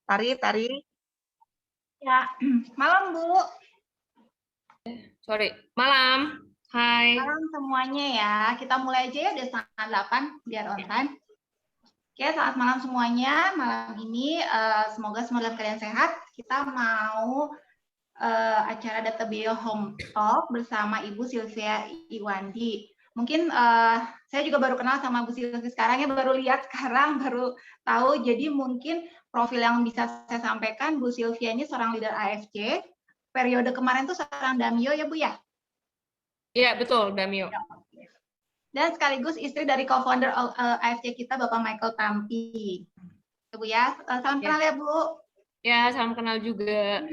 Tari. Ya, malam Bu. Sorry, malam. Hai. Malam semuanya ya. Kita mulai aja ya, udah setengah 8 biar on time. Oke, selamat malam semuanya. Malam ini semoga semua dalam keadaan sehat. Kita mau acara Data Bio Home Talk bersama Ibu Sylvia Iwandi. Mungkin saya juga baru kenal sama Bu Sylvia sekarang ya, baru lihat sekarang, baru tahu. Jadi mungkin profil yang bisa saya sampaikan, Bu Sylvia ini seorang leader AFC. Periode kemarin tuh seorang Damio ya Bu ya? Iya, betul, Damio. Dan sekaligus istri dari co-founder AFC kita, Bapak Michael Tampi. Bu ya, salam kenal ya Bu. Ya, salam kenal juga.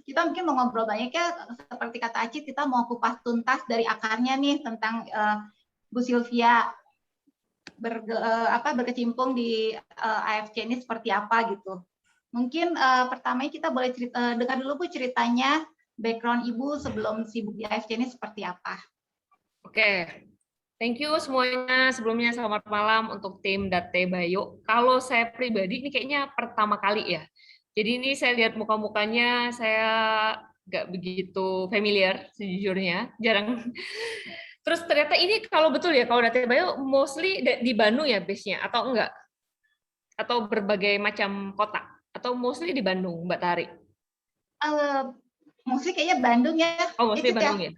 Kita mungkin mau ngobrol banyak ya, seperti kata Acit, kita mau kupas tuntas dari akarnya nih tentang Bu Sylvia berkecimpung di AFC ini seperti apa gitu. Mungkin pertamanya kita boleh dengar dulu Bu ceritanya background Ibu sebelum sibuk di AFC ini seperti apa. Oke, thank you semuanya. Sebelumnya selamat malam untuk tim Data Bio. Kalau saya pribadi ini kayaknya pertama kali ya. Jadi ini saya lihat muka-mukanya, saya nggak begitu familiar sejujurnya, jarang. Terus ternyata ini kalau betul ya, kalau Data Bio mostly di Bandung ya base-nya, atau enggak? Atau berbagai macam kota? Atau mostly di Bandung, Mbak Tari? Mostly kayaknya Bandung ya. Oh, mostly Bandung ya?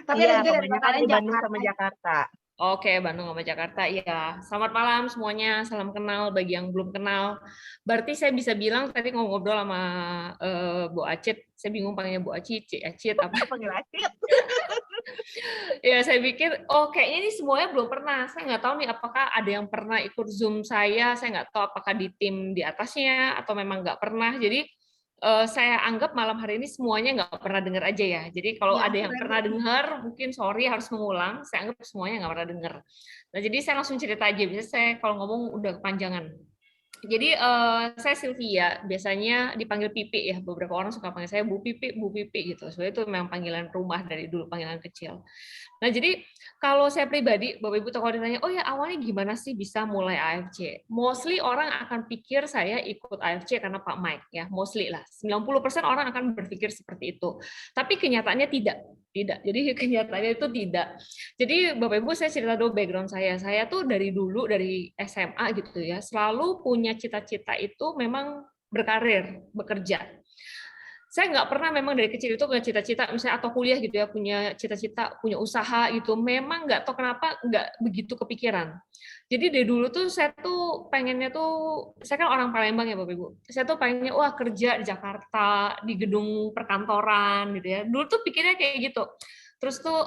Tapi iya, ada juga dari kota lain, Bandung sama Jakarta. Oke, Bandung sama Jakarta, iya. Selamat malam semuanya, salam kenal bagi yang belum kenal. Berarti saya bisa bilang tadi ngobrol sama Bu Acit, saya bingung panggilnya Bu Acit, Acit apa? Panggil Acit. Ya, saya pikir, oh kayaknya ini semuanya belum pernah. Saya nggak tahu nih apakah ada yang pernah ikut Zoom saya nggak tahu apakah di tim di atasnya, atau memang nggak pernah. Jadi, saya anggap malam hari ini semuanya nggak pernah dengar aja ya. Jadi kalau ada yang pernah dengar, mungkin sorry harus mengulang. Saya anggap semuanya nggak pernah dengar. Nah, jadi saya langsung cerita aja. Biasanya saya kalau ngomong udah kepanjangan. Jadi saya Sylvia, biasanya dipanggil Pipi ya. Beberapa orang suka panggil saya Bu Pipi gitu. Sebenarnya itu memang panggilan rumah dari dulu, panggilan kecil. Nah, jadi kalau saya pribadi, Bapak Ibu kalau ditanya, oh ya awalnya gimana sih bisa mulai AFC? Mostly orang akan pikir saya ikut AFC karena Pak Mike ya, mostly lah. 90% orang akan berpikir seperti itu. Tapi kenyataannya tidak. Jadi kenyataannya itu tidak. Jadi Bapak Ibu saya cerita dulu background saya. Saya tuh dari dulu dari SMA gitu ya, selalu punya cita-cita itu memang berkarir, bekerja. Saya nggak pernah memang dari kecil itu punya cita-cita misalnya atau kuliah gitu ya punya cita-cita punya usaha gitu, memang nggak tahu kenapa nggak begitu kepikiran. Jadi dari dulu tuh saya tuh pengennya tuh, saya kan orang Palembang ya Bapak Ibu, saya tuh pengennya wah kerja di Jakarta di gedung perkantoran gitu ya, dulu tuh pikirnya kayak gitu. Terus tuh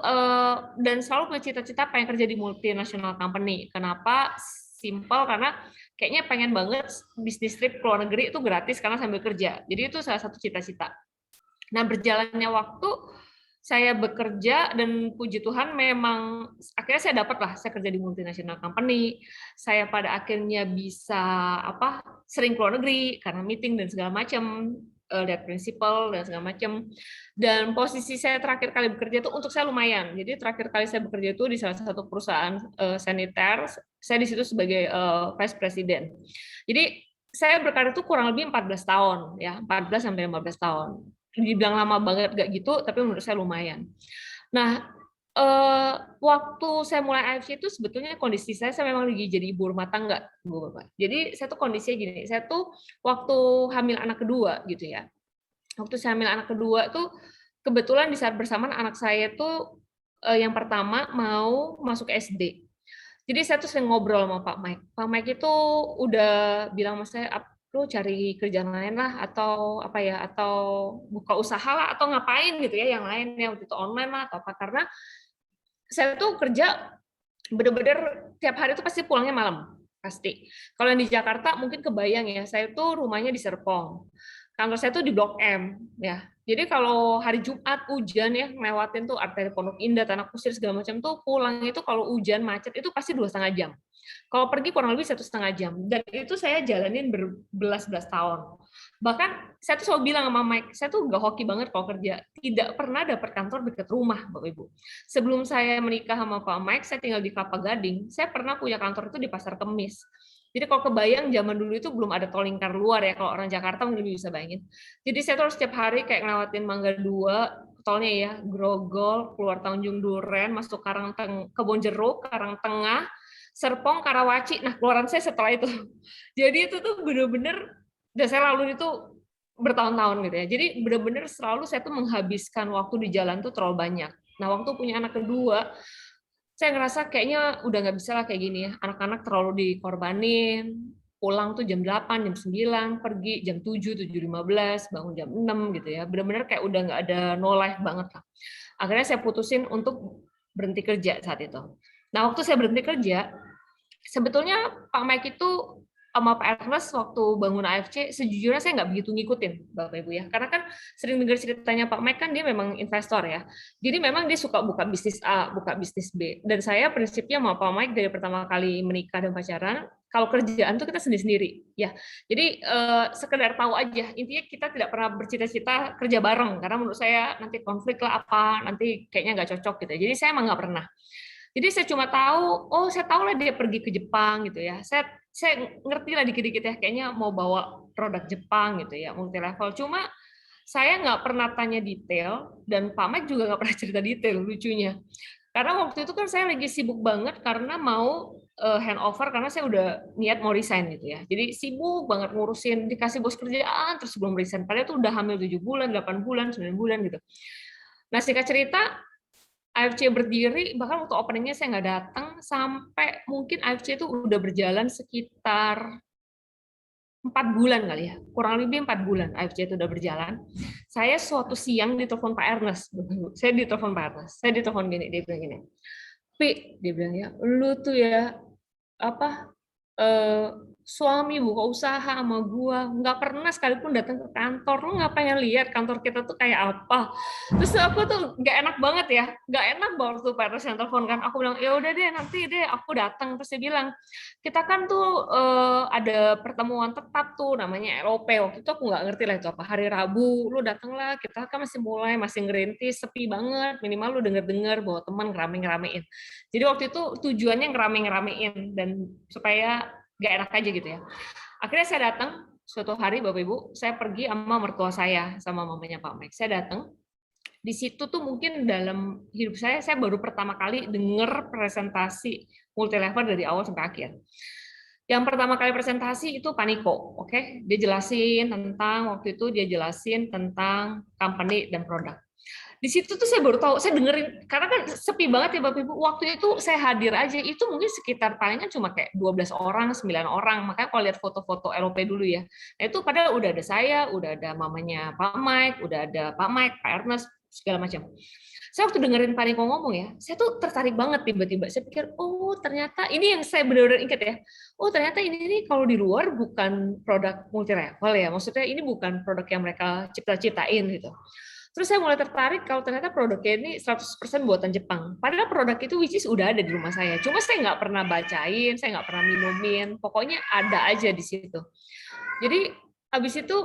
dan selalu punya cita-cita pengen kerja di multinational company. Kenapa? Simple, karena kayaknya pengen banget bisnis trip ke luar negeri itu gratis karena sambil kerja. Jadi itu salah satu cita-cita. Nah, berjalannya waktu saya bekerja dan puji Tuhan memang akhirnya saya dapatlah, saya kerja di multinational company. Saya pada akhirnya bisa sering ke luar negeri karena meeting dan segala macam, lihat prinsipal dan segala macam. Dan posisi saya terakhir kali bekerja itu untuk saya lumayan. Jadi terakhir kali saya bekerja itu di salah satu perusahaan saniter. Saya di situ sebagai vice president. Jadi saya berkarir itu kurang lebih 14 tahun ya, 14 sampai 15 tahun. Dibilang lama banget gak gitu, tapi menurut saya lumayan. Nah, waktu saya mulai AFC itu sebetulnya kondisi saya memang lagi jadi ibu rumah tangga, Bu Bapak. Jadi saya tuh kondisinya gini, saya tuh waktu hamil anak kedua gitu ya. Waktu saya hamil anak kedua tuh kebetulan di saat bersamaan anak saya tuh yang pertama mau masuk SD. Jadi saya tuh sering ngobrol sama Pak Mike. Pak Mike itu udah bilang sama saya, lu cari kerjaan lain lah, atau atau buka usaha lah, atau ngapain gitu ya, yang lain ya, waktu itu online lah atau apa. Karena saya tuh kerja bener-bener tiap hari tuh pasti pulangnya malam, pasti. Kalau yang di Jakarta mungkin kebayang ya, saya tuh rumahnya di Serpong. Kantor saya tuh di Blok M ya. Jadi kalau hari Jumat hujan ya, ngelewatin tuh arteri Pondok Indah, Tanah Kusir segala macam tuh pulang itu kalau hujan macet itu pasti 2,5 jam. Kalau pergi kurang lebih 1,5 jam. Dan itu saya jalanin berbelas-belas tahun. Bahkan saya tuh selalu bilang sama Mike, saya tuh nggak hoki banget kalau kerja. Tidak pernah dapat kantor dekat rumah, Bapak Ibu. Sebelum saya menikah sama Pak Mike, saya tinggal di Kelapa Gading. Saya pernah punya kantor itu di Pasar Kemis. Jadi kalau kebayang zaman dulu itu belum ada tol lingkar luar ya, kalau orang Jakarta mungkin lebih bisa bayangin. Jadi saya tuh harus setiap hari kayak ngelewatin Mangga 2, tolnya ya, Grogol, keluar Tanjung Duren, masuk Kebonjeruk, Karangtengah, Serpong, Karawaci. Nah, keluaran saya setelah itu. Jadi itu tuh bener-bener, dan saya lalu itu bertahun-tahun gitu ya. Jadi bener-bener selalu saya tuh menghabiskan waktu di jalan tuh terlalu banyak. Nah, waktu punya anak kedua, saya ngerasa kayaknya udah nggak bisa lah kayak gini ya. Anak-anak terlalu dikorbanin, pulang tuh jam 8, jam 9, pergi jam 7, 7.15, bangun jam 6 gitu ya. Benar-benar kayak udah nggak ada no life banget lah. Akhirnya saya putusin untuk berhenti kerja saat itu. Nah, waktu saya berhenti kerja, sebetulnya Pak Mike itu sama Pak Ernest waktu bangun AFC, sejujurnya saya nggak begitu ngikutin, Bapak Ibu ya. Karena kan sering dengar ceritanya Pak Mike kan dia memang investor ya. Jadi memang dia suka buka bisnis A, buka bisnis B. Dan saya prinsipnya sama Pak Mike dari pertama kali menikah dan pacaran, kalau kerjaan tuh kita sendiri-sendiri ya. Jadi sekedar tahu aja, intinya kita tidak pernah bercita-cita kerja bareng karena menurut saya nanti konflik lah apa, nanti kayaknya nggak cocok gitu. Jadi saya emang nggak pernah. Jadi saya cuma tahu, oh saya tahu lah dia pergi ke Jepang gitu ya. Saya ngerti lah dikit-dikit ya, kayaknya mau bawa produk Jepang gitu ya, multi level. Cuma saya nggak pernah tanya detail, dan Pak Mike juga nggak pernah cerita detail, lucunya. Karena waktu itu kan saya lagi sibuk banget karena mau handover, karena saya udah niat mau resign gitu ya. Jadi sibuk banget ngurusin, dikasih bos kerjaan, terus belum resign. Padahal itu udah hamil 7 bulan, 8 bulan, 9 bulan gitu. Nah singkat cerita, AFC berdiri, bahkan waktu openingnya saya nggak datang, sampai mungkin AFC itu udah berjalan sekitar 4 bulan kali ya, kurang lebih 4 bulan AFC itu udah berjalan. Saya suatu siang ditelepon Pak Ernest, saya ditelepon gini, dia bilang gini, Pi, dia bilang ya, lu tuh ya, apa, suami buka usaha sama gua, nggak pernah sekalipun datang ke kantor. Lu nggak pengen lihat kantor kita tuh kayak apa? Terus aku tuh nggak enak banget ya, nggak enak banget tuh Pak Ernest yang telepon kan. Aku bilang ya udah deh, nanti deh aku datang. Terus dia bilang kita kan tuh ada pertemuan tetap tuh namanya LOP. Waktu itu aku nggak ngerti lah itu apa, hari Rabu lu datanglah, kita kan masih mulai, masih ngerintis, sepi banget, minimal lu denger-denger bawa teman ngerame-ngeramein. Jadi waktu itu tujuannya ngerame-ngeramein dan supaya nggak enak aja gitu ya. Akhirnya saya datang suatu hari, Bapak Ibu, saya pergi sama mertua saya, sama mamanya Pak Mike. Saya datang, di situ tuh mungkin dalam hidup saya baru pertama kali dengar presentasi multi level dari awal sampai akhir. Yang pertama kali presentasi itu Pak Niko, oke? Dia jelasin tentang, waktu itu dia jelasin tentang company dan produk. Di situ tuh saya baru tahu, saya dengerin, karena kan sepi banget ya Bapak Ibu, waktu itu saya hadir aja, itu mungkin sekitar palingan cuma kayak 12 orang, 9 orang, makanya kalau lihat foto-foto LOP dulu ya, nah itu padahal udah ada saya, udah ada mamanya Pak Mike, udah ada Pak Mike, Pak Ernest, segala macam. Saya waktu dengerin Pak Niko ngomong ya, saya tuh tertarik banget tiba-tiba, saya pikir, oh ternyata, ini yang saya benar-benar ingat ya, oh ternyata ini nih kalau di luar bukan produk multi level ya, maksudnya ini bukan produk yang mereka cipta-ciptain gitu. Terus saya mulai tertarik kalau ternyata produknya ini 100% buatan Jepang. Padahal produk itu which is udah ada di rumah saya. Cuma saya nggak pernah bacain, saya nggak pernah minumin. Pokoknya ada aja di situ. Jadi habis itu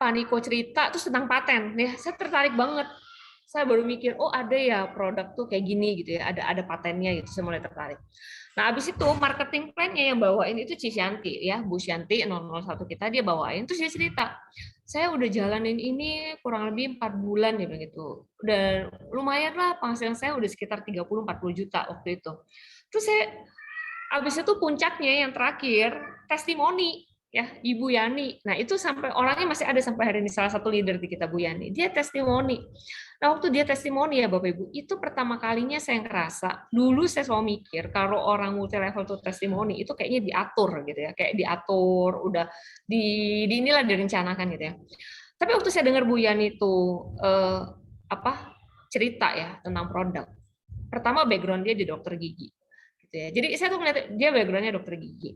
Pak Niko cerita terus tentang paten. Ya, saya tertarik banget. Saya baru mikir, oh ada ya produk tuh kayak gini gitu ya, ada patennya gitu. Saya mulai tertarik. Nah, habis itu marketing plan-nya yang bawain itu Cisyanti ya, Bu Syanti 001 kita, dia bawain terus dia cerita, saya udah jalanin ini kurang lebih 4 bulan ya begitu. Dan lumayan lah penghasilan saya udah sekitar 30-40 juta waktu itu. Terus saya habis itu puncaknya yang terakhir testimoni ya Ibu Yani. Nah, itu sampai orangnya masih ada sampai hari ini, salah satu leader di kita Bu Yani. Dia testimoni. Nah, waktu dia testimoni ya Bapak Ibu, itu pertama kalinya saya ngerasa, dulu saya selalu mikir kalau orang multi level tuh testimoni itu kayaknya diatur gitu ya, kayak diatur, udah inilah direncanakan gitu ya. Tapi waktu saya dengar Bu Yani itu cerita ya tentang produk. Pertama background dia di dokter gigi. Gitu ya. Jadi saya tuh ngeliat dia backgroundnya dokter gigi.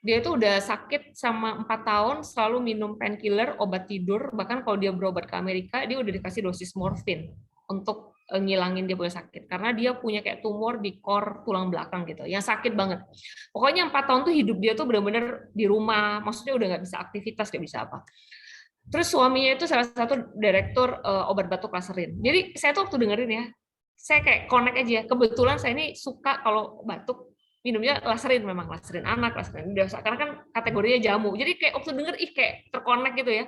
Dia tuh udah sakit sama 4 tahun, selalu minum painkiller, obat tidur, bahkan kalau dia berobat ke Amerika, dia udah dikasih dosis morfin untuk ngilangin dia punya sakit. Karena dia punya kayak tumor di core tulang belakang gitu, yang sakit banget. Pokoknya 4 tahun tuh hidup dia tuh benar-benar di rumah, maksudnya udah nggak bisa aktivitas, nggak bisa apa. Terus suaminya itu salah satu direktur obat batuk Laserin. Jadi saya tuh waktu dengerin ya, saya kayak connect aja. Kebetulan saya ini suka kalau batuk, minumnya laserin, memang laserin anak, laserin dewasa, karena kan kategorinya jamu. Jadi kayak waktu denger kayak terkonek gitu ya.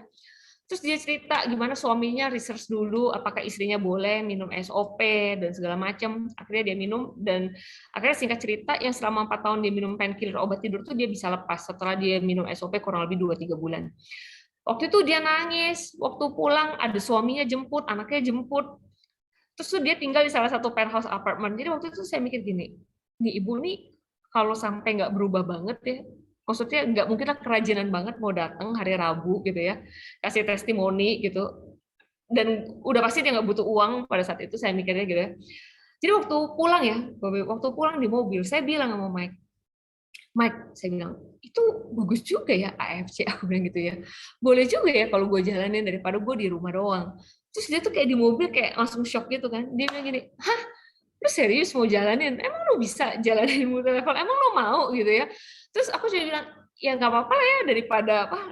Terus dia cerita gimana suaminya research dulu apakah istrinya boleh minum SOP dan segala macam. Akhirnya dia minum, dan akhirnya singkat cerita yang selama 4 tahun dia minum painkiller obat tidur tuh dia bisa lepas setelah dia minum SOP kurang lebih 2-3 bulan. Waktu itu dia nangis, waktu pulang ada suaminya jemput, anaknya jemput. Terus tuh dia tinggal di salah satu penthouse apartment. Jadi waktu itu saya mikir gini, nih ibu nih kalau sampai nggak berubah banget ya, maksudnya nggak mungkin lah kerajinan banget mau datang hari Rabu gitu ya, kasih testimoni gitu, dan udah pasti dia nggak butuh uang pada saat itu, saya mikirnya gitu ya. Jadi waktu pulang ya, waktu pulang di mobil, saya bilang sama Mike, saya bilang, itu bagus juga ya AFC, aku bilang gitu ya. Boleh juga ya kalau gue jalanin daripada gue di rumah doang. Terus dia tuh kayak di mobil kayak langsung shock gitu kan. Dia bilang gini, hah? Lu serius mau jalanin? Emang lu bisa jalanin multi level? Emang lu mau gitu ya? Terus aku juga bilang, ya nggak apa-apa ya,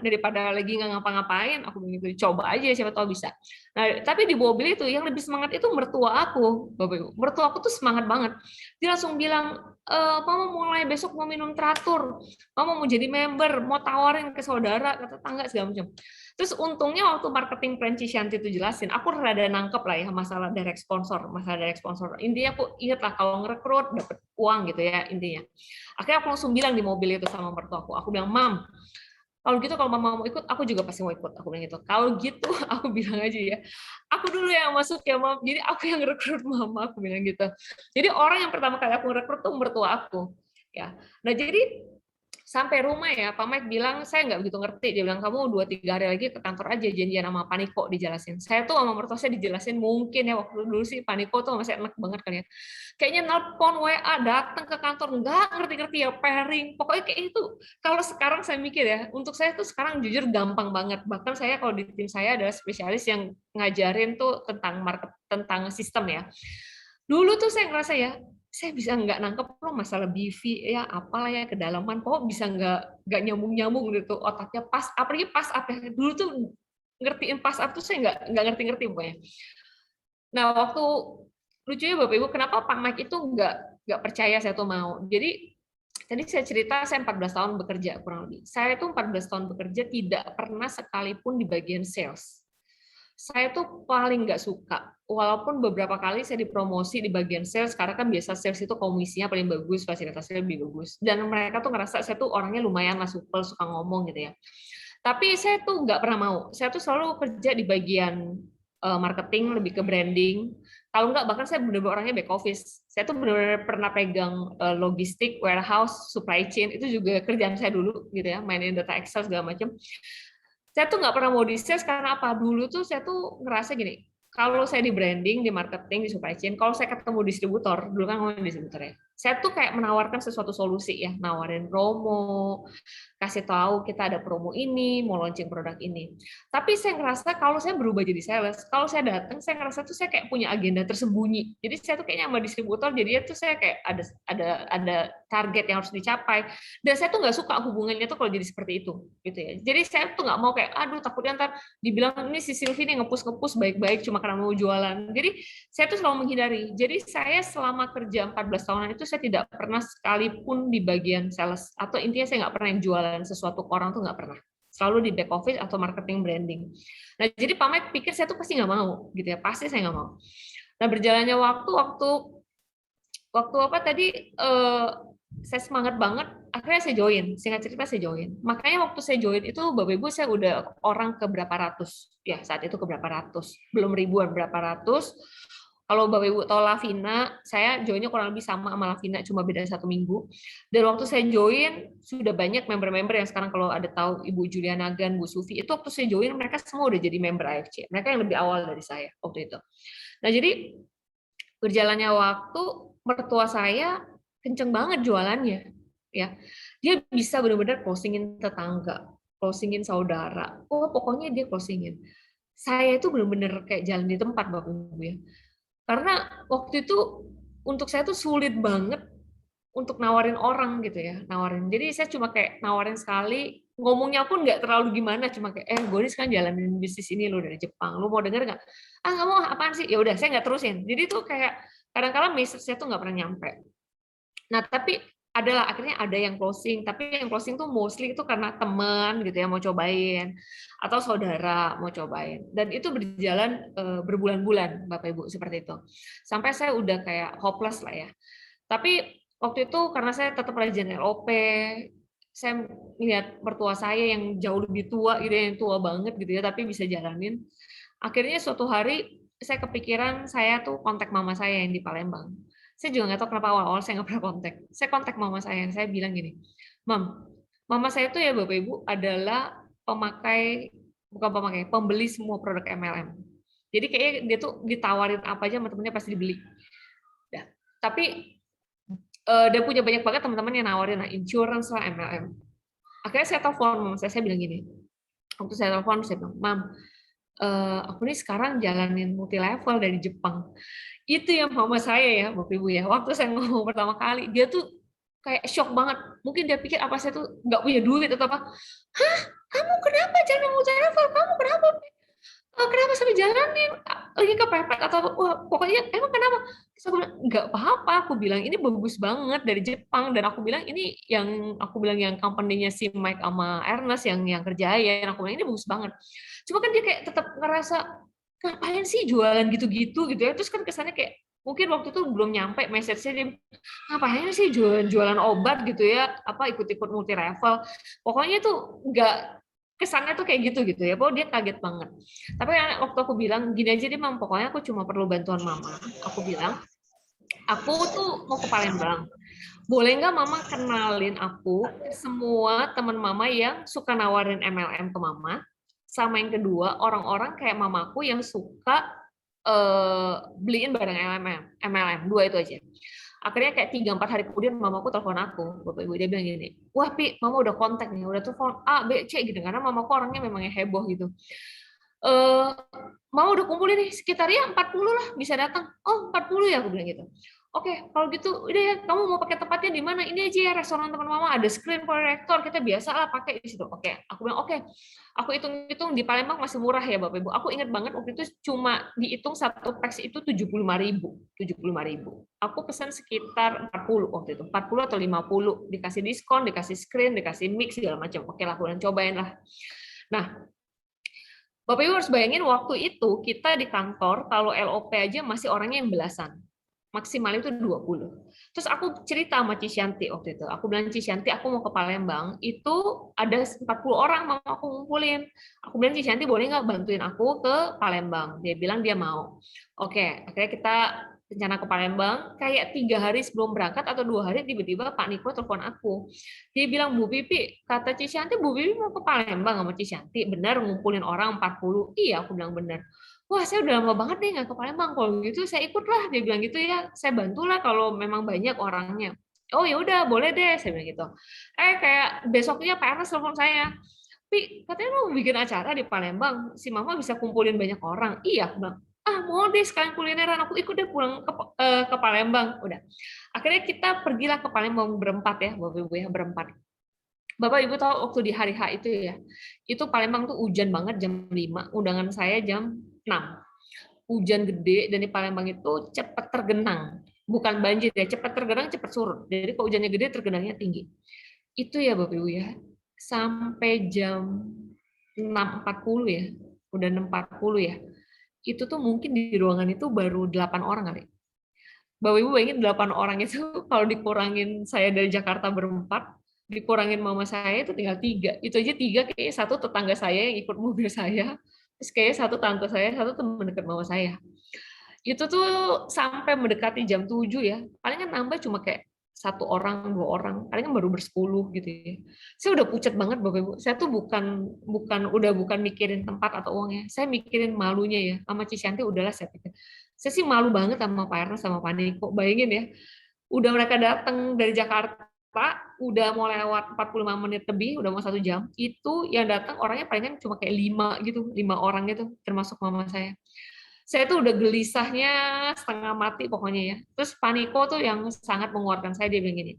daripada lagi nggak ngapa-ngapain, aku begitu, coba aja siapa tahu bisa. Nah, tapi di mobil itu yang lebih semangat itu mertua aku, Bapak Ibu. Mertua aku tuh semangat banget. Dia langsung bilang, mama mulai besok mau minum teratur, mama mau jadi member, mau tawarin ke saudara, ke tetangga segala macam. Terus untungnya waktu marketing Prancis Shanti itu jelasin, aku rada nangkep lah ya masalah direct sponsor. Intinya aku ingat lah kalau ngerekrut dapat uang gitu ya intinya. Akhirnya aku langsung bilang di mobil itu sama mertuaku, aku bilang, Mam, kalau gitu kalau mama mau ikut, aku juga pasti mau ikut. Aku bilang gitu. Kalau gitu, aku bilang aja ya, aku dulu yang masuk ya, Mam. Jadi aku yang rekrut mama, aku bilang gitu. Jadi orang yang pertama kali aku rekrut tuh mertua aku. Ya. Nah jadi sampai rumah ya, Pak Mike bilang, saya nggak begitu ngerti. Dia bilang, kamu 2-3 hari lagi ke kantor aja, janjian sama Pak Niko, dijelasin. Saya tuh sama mertua saya dijelasin, mungkin ya, waktu dulu sih Pak Niko tuh masih enak banget kali ya. Kayaknya nelpon, WA, datang ke kantor, nggak ngerti-ngerti ya, pairing. Pokoknya kayak itu. Kalau sekarang saya mikir ya, untuk saya tuh sekarang jujur gampang banget. Bahkan saya kalau di tim saya adalah spesialis yang ngajarin tuh tentang market, tentang sistem ya. Dulu tuh saya ngerasa ya, saya bisa nggak nangkep loh masalah BV ya, apalah ya kedalaman, kok bisa nggak nyambung gitu otaknya pas, apalagi pas apa dulu tuh ngertiin pas up tuh saya nggak ngerti pokoknya. Nah waktu lucunya Bapak Ibu, kenapa Pak Mike itu nggak percaya saya tuh mau. Jadi tadi saya cerita saya 14 tahun bekerja kurang lebih. Saya tuh 14 tahun bekerja tidak pernah sekalipun di bagian sales. Saya tuh paling nggak suka, walaupun beberapa kali saya dipromosi di bagian sales, karena kan biasa sales itu komisinya paling bagus, fasilitasnya lebih bagus, dan mereka tuh ngerasa saya tuh orangnya lumayan lah, supel, suka ngomong gitu ya. Tapi saya tuh nggak pernah mau, saya tuh selalu kerja di bagian marketing, lebih ke branding. Kalau nggak, bahkan saya benar-benar orangnya back office. Saya tuh benar-benar pernah pegang logistik, warehouse, supply chain, itu juga kerjaan saya dulu gitu ya, mainin data Excel segala macam. Saya tuh nggak pernah mau di sales karena apa? Dulu tuh saya tuh ngerasa gini, kalau saya di branding, di marketing, di supply chain, kalau saya ketemu distributor, dulu kan ngomongin distributor ya, saya tuh kayak menawarkan sesuatu solusi ya, nawarin promo, kasih tahu kita ada promo ini, mau launching produk ini. Tapi saya ngerasa kalau saya berubah jadi sales, kalau saya datang, saya ngerasa tuh saya kayak punya agenda tersembunyi. Jadi saya tuh kayaknya sama distributor, jadinya tuh saya kayak ada target yang harus dicapai. Dan saya tuh nggak suka hubungannya tuh kalau jadi seperti itu, gitu ya. Jadi saya tuh nggak mau kayak, aduh takutnya ntar dibilang ini si Sylvie nih ngepus baik-baik cuma karena mau jualan. Jadi saya tuh selalu menghindari. Jadi saya selama kerja 14 tahunan itu saya tidak pernah sekalipun di bagian sales, atau intinya saya nggak pernah yang jualan sesuatu ke orang tuh nggak pernah. Selalu di back office atau marketing branding. Nah jadi Pak Mike pikir saya tuh pasti nggak mau, gitu ya. Pasti saya nggak mau. Nah berjalannya waktu apa tadi saya semangat banget, akhirnya saya join. Singkat cerita saya join. Makanya waktu saya join itu Bapak Ibu saya udah orang ke berapa ratus. Ya, saat itu ke berapa ratus. Belum ribuan, berapa ratus. Kalau Bapak Ibu tahu Lavina, saya joinnya kurang lebih sama Lavina, cuma beda 1 minggu. Dan waktu saya join, sudah banyak member-member yang sekarang kalau ada tahu Ibu Juliana Gan, Bu Sufi, itu waktu saya join mereka semua udah jadi member AFC. Mereka yang lebih awal dari saya waktu itu. Nah, jadi berjalannya waktu, mertua saya kenceng banget jualannya. Ya, dia bisa benar-benar closingin tetangga, closingin saudara. Oh, pokoknya dia closingin. Saya itu benar-benar kayak jalan di tempat, Bapak Ibu ya. Karena waktu itu untuk saya tuh sulit banget untuk nawarin orang gitu ya, nawarin. Jadi saya cuma kayak nawarin sekali, ngomongnya pun nggak terlalu gimana, cuma kayak, gue ini sekarang jalanin bisnis ini lo dari Jepang, lo mau denger nggak? Ah nggak mau, apaan sih? Ya udah, saya nggak terusin. Jadi tuh kayak kadang-kadang message saya tuh nggak pernah nyampe. Nah tapi adalah akhirnya ada yang closing, tapi yang closing tuh mostly itu karena teman gitu ya mau cobain atau saudara mau cobain, dan itu berjalan berbulan-bulan Bapak Ibu seperti itu sampai saya udah kayak hopeless lah ya. Tapi waktu itu karena saya tetap rajin LOP, saya melihat mertua saya yang jauh lebih tua gitu ya, yang tua banget gitu ya tapi bisa jalanin. Akhirnya suatu hari saya kepikiran saya tuh kontak mama saya yang di Palembang. Saya juga nggak tahu kenapa awal-awal saya nggak pernah kontak. Saya kontak mama saya bilang gini, Mam, mama saya tuh ya Bapak Ibu adalah pembeli semua produk MLM. Jadi kayaknya dia tuh ditawarin apa aja sama temennya pasti dibeli. Ya. Tapi dia punya banyak banget teman-teman yang nawarin insurance lah MLM. Akhirnya saya telepon mama saya bilang gini. Waktu saya telepon saya bilang, Mam, aku nih sekarang jalanin multi level dari Jepang. Itu yang mama saya ya, Bapak Ibu ya. Waktu saya ngomong pertama kali, dia tuh kayak shock banget. Mungkin dia pikir apa saya tuh nggak punya duit atau apa. Hah? Kamu kenapa jalan multi level? Kamu kenapa? Kenapa sampai jalanin? Lagi kepepet atau wah, pokoknya emang kenapa? Terus aku bilang, nggak apa-apa. Aku bilang ini bagus banget dari Jepang, dan aku bilang ini yang company-nya si Mike sama Ernest yang kerjain. Aku bilang ini bagus banget. Cuma kan dia kayak tetap ngerasa ngapain sih jualan gitu-gitu gitu ya. Terus kan kesannya kayak mungkin waktu itu belum nyampe message-nya dia, ngapain sih jualan obat gitu ya, apa ikut-ikut multi level. Pokoknya tuh nggak, kesannya tuh kayak gitu ya. Pokoknya dia kaget banget. Tapi waktu aku bilang gini aja deh Mam, pokoknya aku cuma perlu bantuan Mama. Aku bilang, aku tuh mau ke Palembang. Boleh nggak Mama kenalin aku ke semua teman Mama yang suka nawarin MLM ke Mama, sama yang kedua orang-orang kayak mamaku yang suka beliin barang MLM, dua itu aja. Akhirnya kayak 3-4 hari kemudian mamaku telepon aku, Bapak Ibu, dia bilang gini, wah Pi, Mama udah kontak nih, udah telepon A, B, C gitu, karena mamaku orangnya memang yang heboh gitu. Mau udah kumpulin nih, sekitarnya 40 lah bisa datang. Oh 40 ya, aku bilang gitu. Oke, kalau gitu udah ya, kamu mau pakai tempatnya di mana? Ini aja ya restoran teman Mama, ada screen proyektor, kita biasa lah pakai di situ. Oke, aku bilang oke. Aku hitung-hitung di Palembang masih murah ya Bapak Ibu. Aku ingat banget waktu itu cuma dihitung satu packs itu 75.000. 75.000. Aku pesan sekitar 40 waktu itu. 40 atau 50, dikasih diskon, dikasih screen, dikasih mix segala macam. Oke lah, aku cobain lah. Nah, Bapak Ibu harus bayangin waktu itu kita di kantor kalau LOP aja masih orangnya yang belasan. Maksimal itu 20. Terus aku cerita sama Cisyanti waktu itu. Aku bilang, Cisyanti, aku mau ke Palembang. Itu ada 40 orang mau aku ngumpulin. Aku bilang, Cisyanti boleh nggak bantuin aku ke Palembang? Dia bilang dia mau. Oke, akhirnya kita rencana ke Palembang. Kayak 3 hari sebelum berangkat atau 2 hari tiba-tiba Pak Niko telepon aku. Dia bilang, Bu Pipi, kata Cisyanti, Bu Pipi mau ke Palembang sama Cisyanti. Benar ngumpulin orang 40? Iya, aku bilang benar. Wah, saya udah lama banget nih nggak ke Palembang. Kalau gitu saya ikutlah. Dia bilang gitu ya. Saya bantulah kalau memang banyak orangnya. Oh ya udah, boleh deh. Saya bilang gitu. Kayak besoknya Pak Ernest telepon saya. Pi, katanya mau bikin acara di Palembang. Si Mama bisa kumpulin banyak orang. Iya, aku bilang. Mau deh sekalian kulineran. Aku ikut deh pulang ke Palembang. Udah. Akhirnya kita pergilah ke Palembang berempat ya, Bapak Ibu ya, berempat. Bapak Ibu tahu waktu di hari H itu ya, itu Palembang tuh hujan banget jam 5, undangan saya jam 6. Hujan gede, dan di Palembang itu cepat tergenang. Bukan banjir ya, cepat tergenang, cepat surut. Jadi kalau hujannya gede, tergenangnya tinggi. Itu ya Bapak Ibu ya, sampai jam 6.40 ya, udah 6.40 ya, itu tuh mungkin di ruangan itu baru 8 orang kali. Bapak Ibu bayangin 8 orang itu kalau dikurangin saya dari Jakarta berempat, dikurangin mama saya itu tinggal 3. Itu aja 3, kayaknya satu tetangga saya yang ikut mobil saya, terus kayaknya satu tante saya, satu teman dekat mama saya. Itu tuh sampai mendekati jam 7 ya. Paling kan nambah cuma kayak 1 orang, 2 orang, paling kan baru bersepuluh gitu ya. Saya udah pucat banget Bapak Ibu. Saya tuh bukan mikirin tempat atau uangnya. Saya mikirin malunya ya. Sama Cisyanti udahlah saya pikir. Saya sih malu banget sama Pak Ernest sama Pak Niko. Bayangin ya, udah mereka datang dari Jakarta, udah mau lewat 45 menit lebih, udah mau 1 jam, itu yang datang orangnya palingan cuma kayak 5 gitu, 5 orang gitu, termasuk mama saya. Saya tuh udah gelisahnya setengah mati pokoknya ya. Terus Pak Niko tuh yang sangat menguatkan saya, dia bilang gini,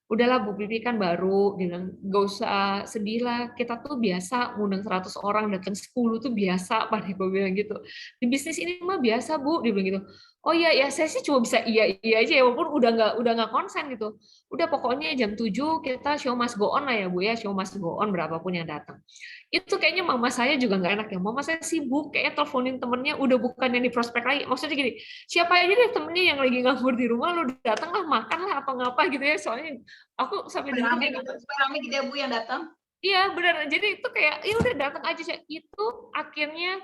udahlah Bu Pipi kan baru, dia bilang, gak usah sedih lah, kita tuh biasa ngundang 100 orang, datang 10 tuh biasa, Pak Niko bilang gitu. Di bisnis ini mah biasa Bu, dia bilang gitu. Oh iya, ya saya sih cuma bisa iya aja ya, walaupun udah nggak konsen gitu. Udah pokoknya jam 7 kita show must go on lah ya Bu ya, show must go on berapapun yang datang. Itu kayaknya mama saya juga nggak enak ya, mama saya sibuk, kayaknya teleponin temennya udah bukan yang di prospek lagi. Maksudnya gini, siapa aja deh temennya yang lagi nganggur di rumah, lu datang lah, makan lah, atau ngapa gitu ya, soalnya aku sampai Supaya dengar rame gitu, supaya rame gitu ya Bu yang datang. iya benar, jadi itu kayak ya udah datang aja. Itu akhirnya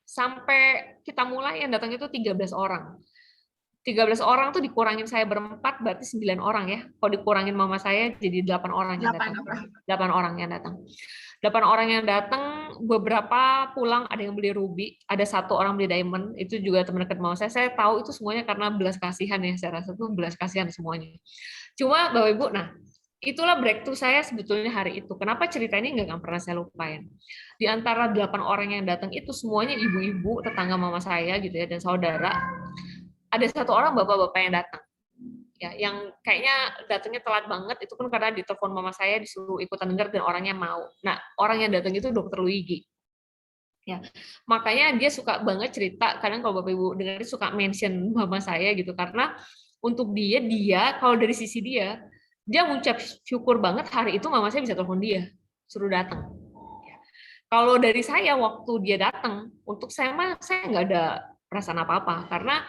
sampai kita mulai yang datang itu 13 orang. 13 orang tuh dikurangin saya berempat berarti 9 orang ya. Kalau dikurangin mama saya jadi 8 orang yang 8 datang. orang. 8 orang yang datang. 8 orang yang datang, beberapa pulang, ada yang beli ruby, ada 1 orang beli diamond, itu juga teman dekat mama saya. Saya tahu itu semuanya karena belas kasihan ya, saya rasa itu belas kasihan semuanya. Cuma Bapak Ibu, nah itulah breakthrough saya sebetulnya hari itu. Kenapa cerita ini nggak pernah saya lupain. Di antara 8 orang yang datang itu semuanya ibu-ibu, tetangga mama saya gitu ya, dan saudara. Ada 1 orang bapak-bapak yang datang. Ya, yang kayaknya datangnya telat banget itu pun karena ditelepon mama saya disuruh ikutan dengar dan orangnya mau. Nah, orang yang datang itu Dokter Luigi. Ya, makanya dia suka banget cerita. Kadang kalau Bapak Ibu dengar suka mention mama saya gitu karena untuk dia kalau dari sisi dia mengucap syukur banget hari itu mama saya bisa telepon dia suruh datang. Kalau dari saya waktu dia datang, untuk saya mah saya nggak ada perasaan apa-apa karena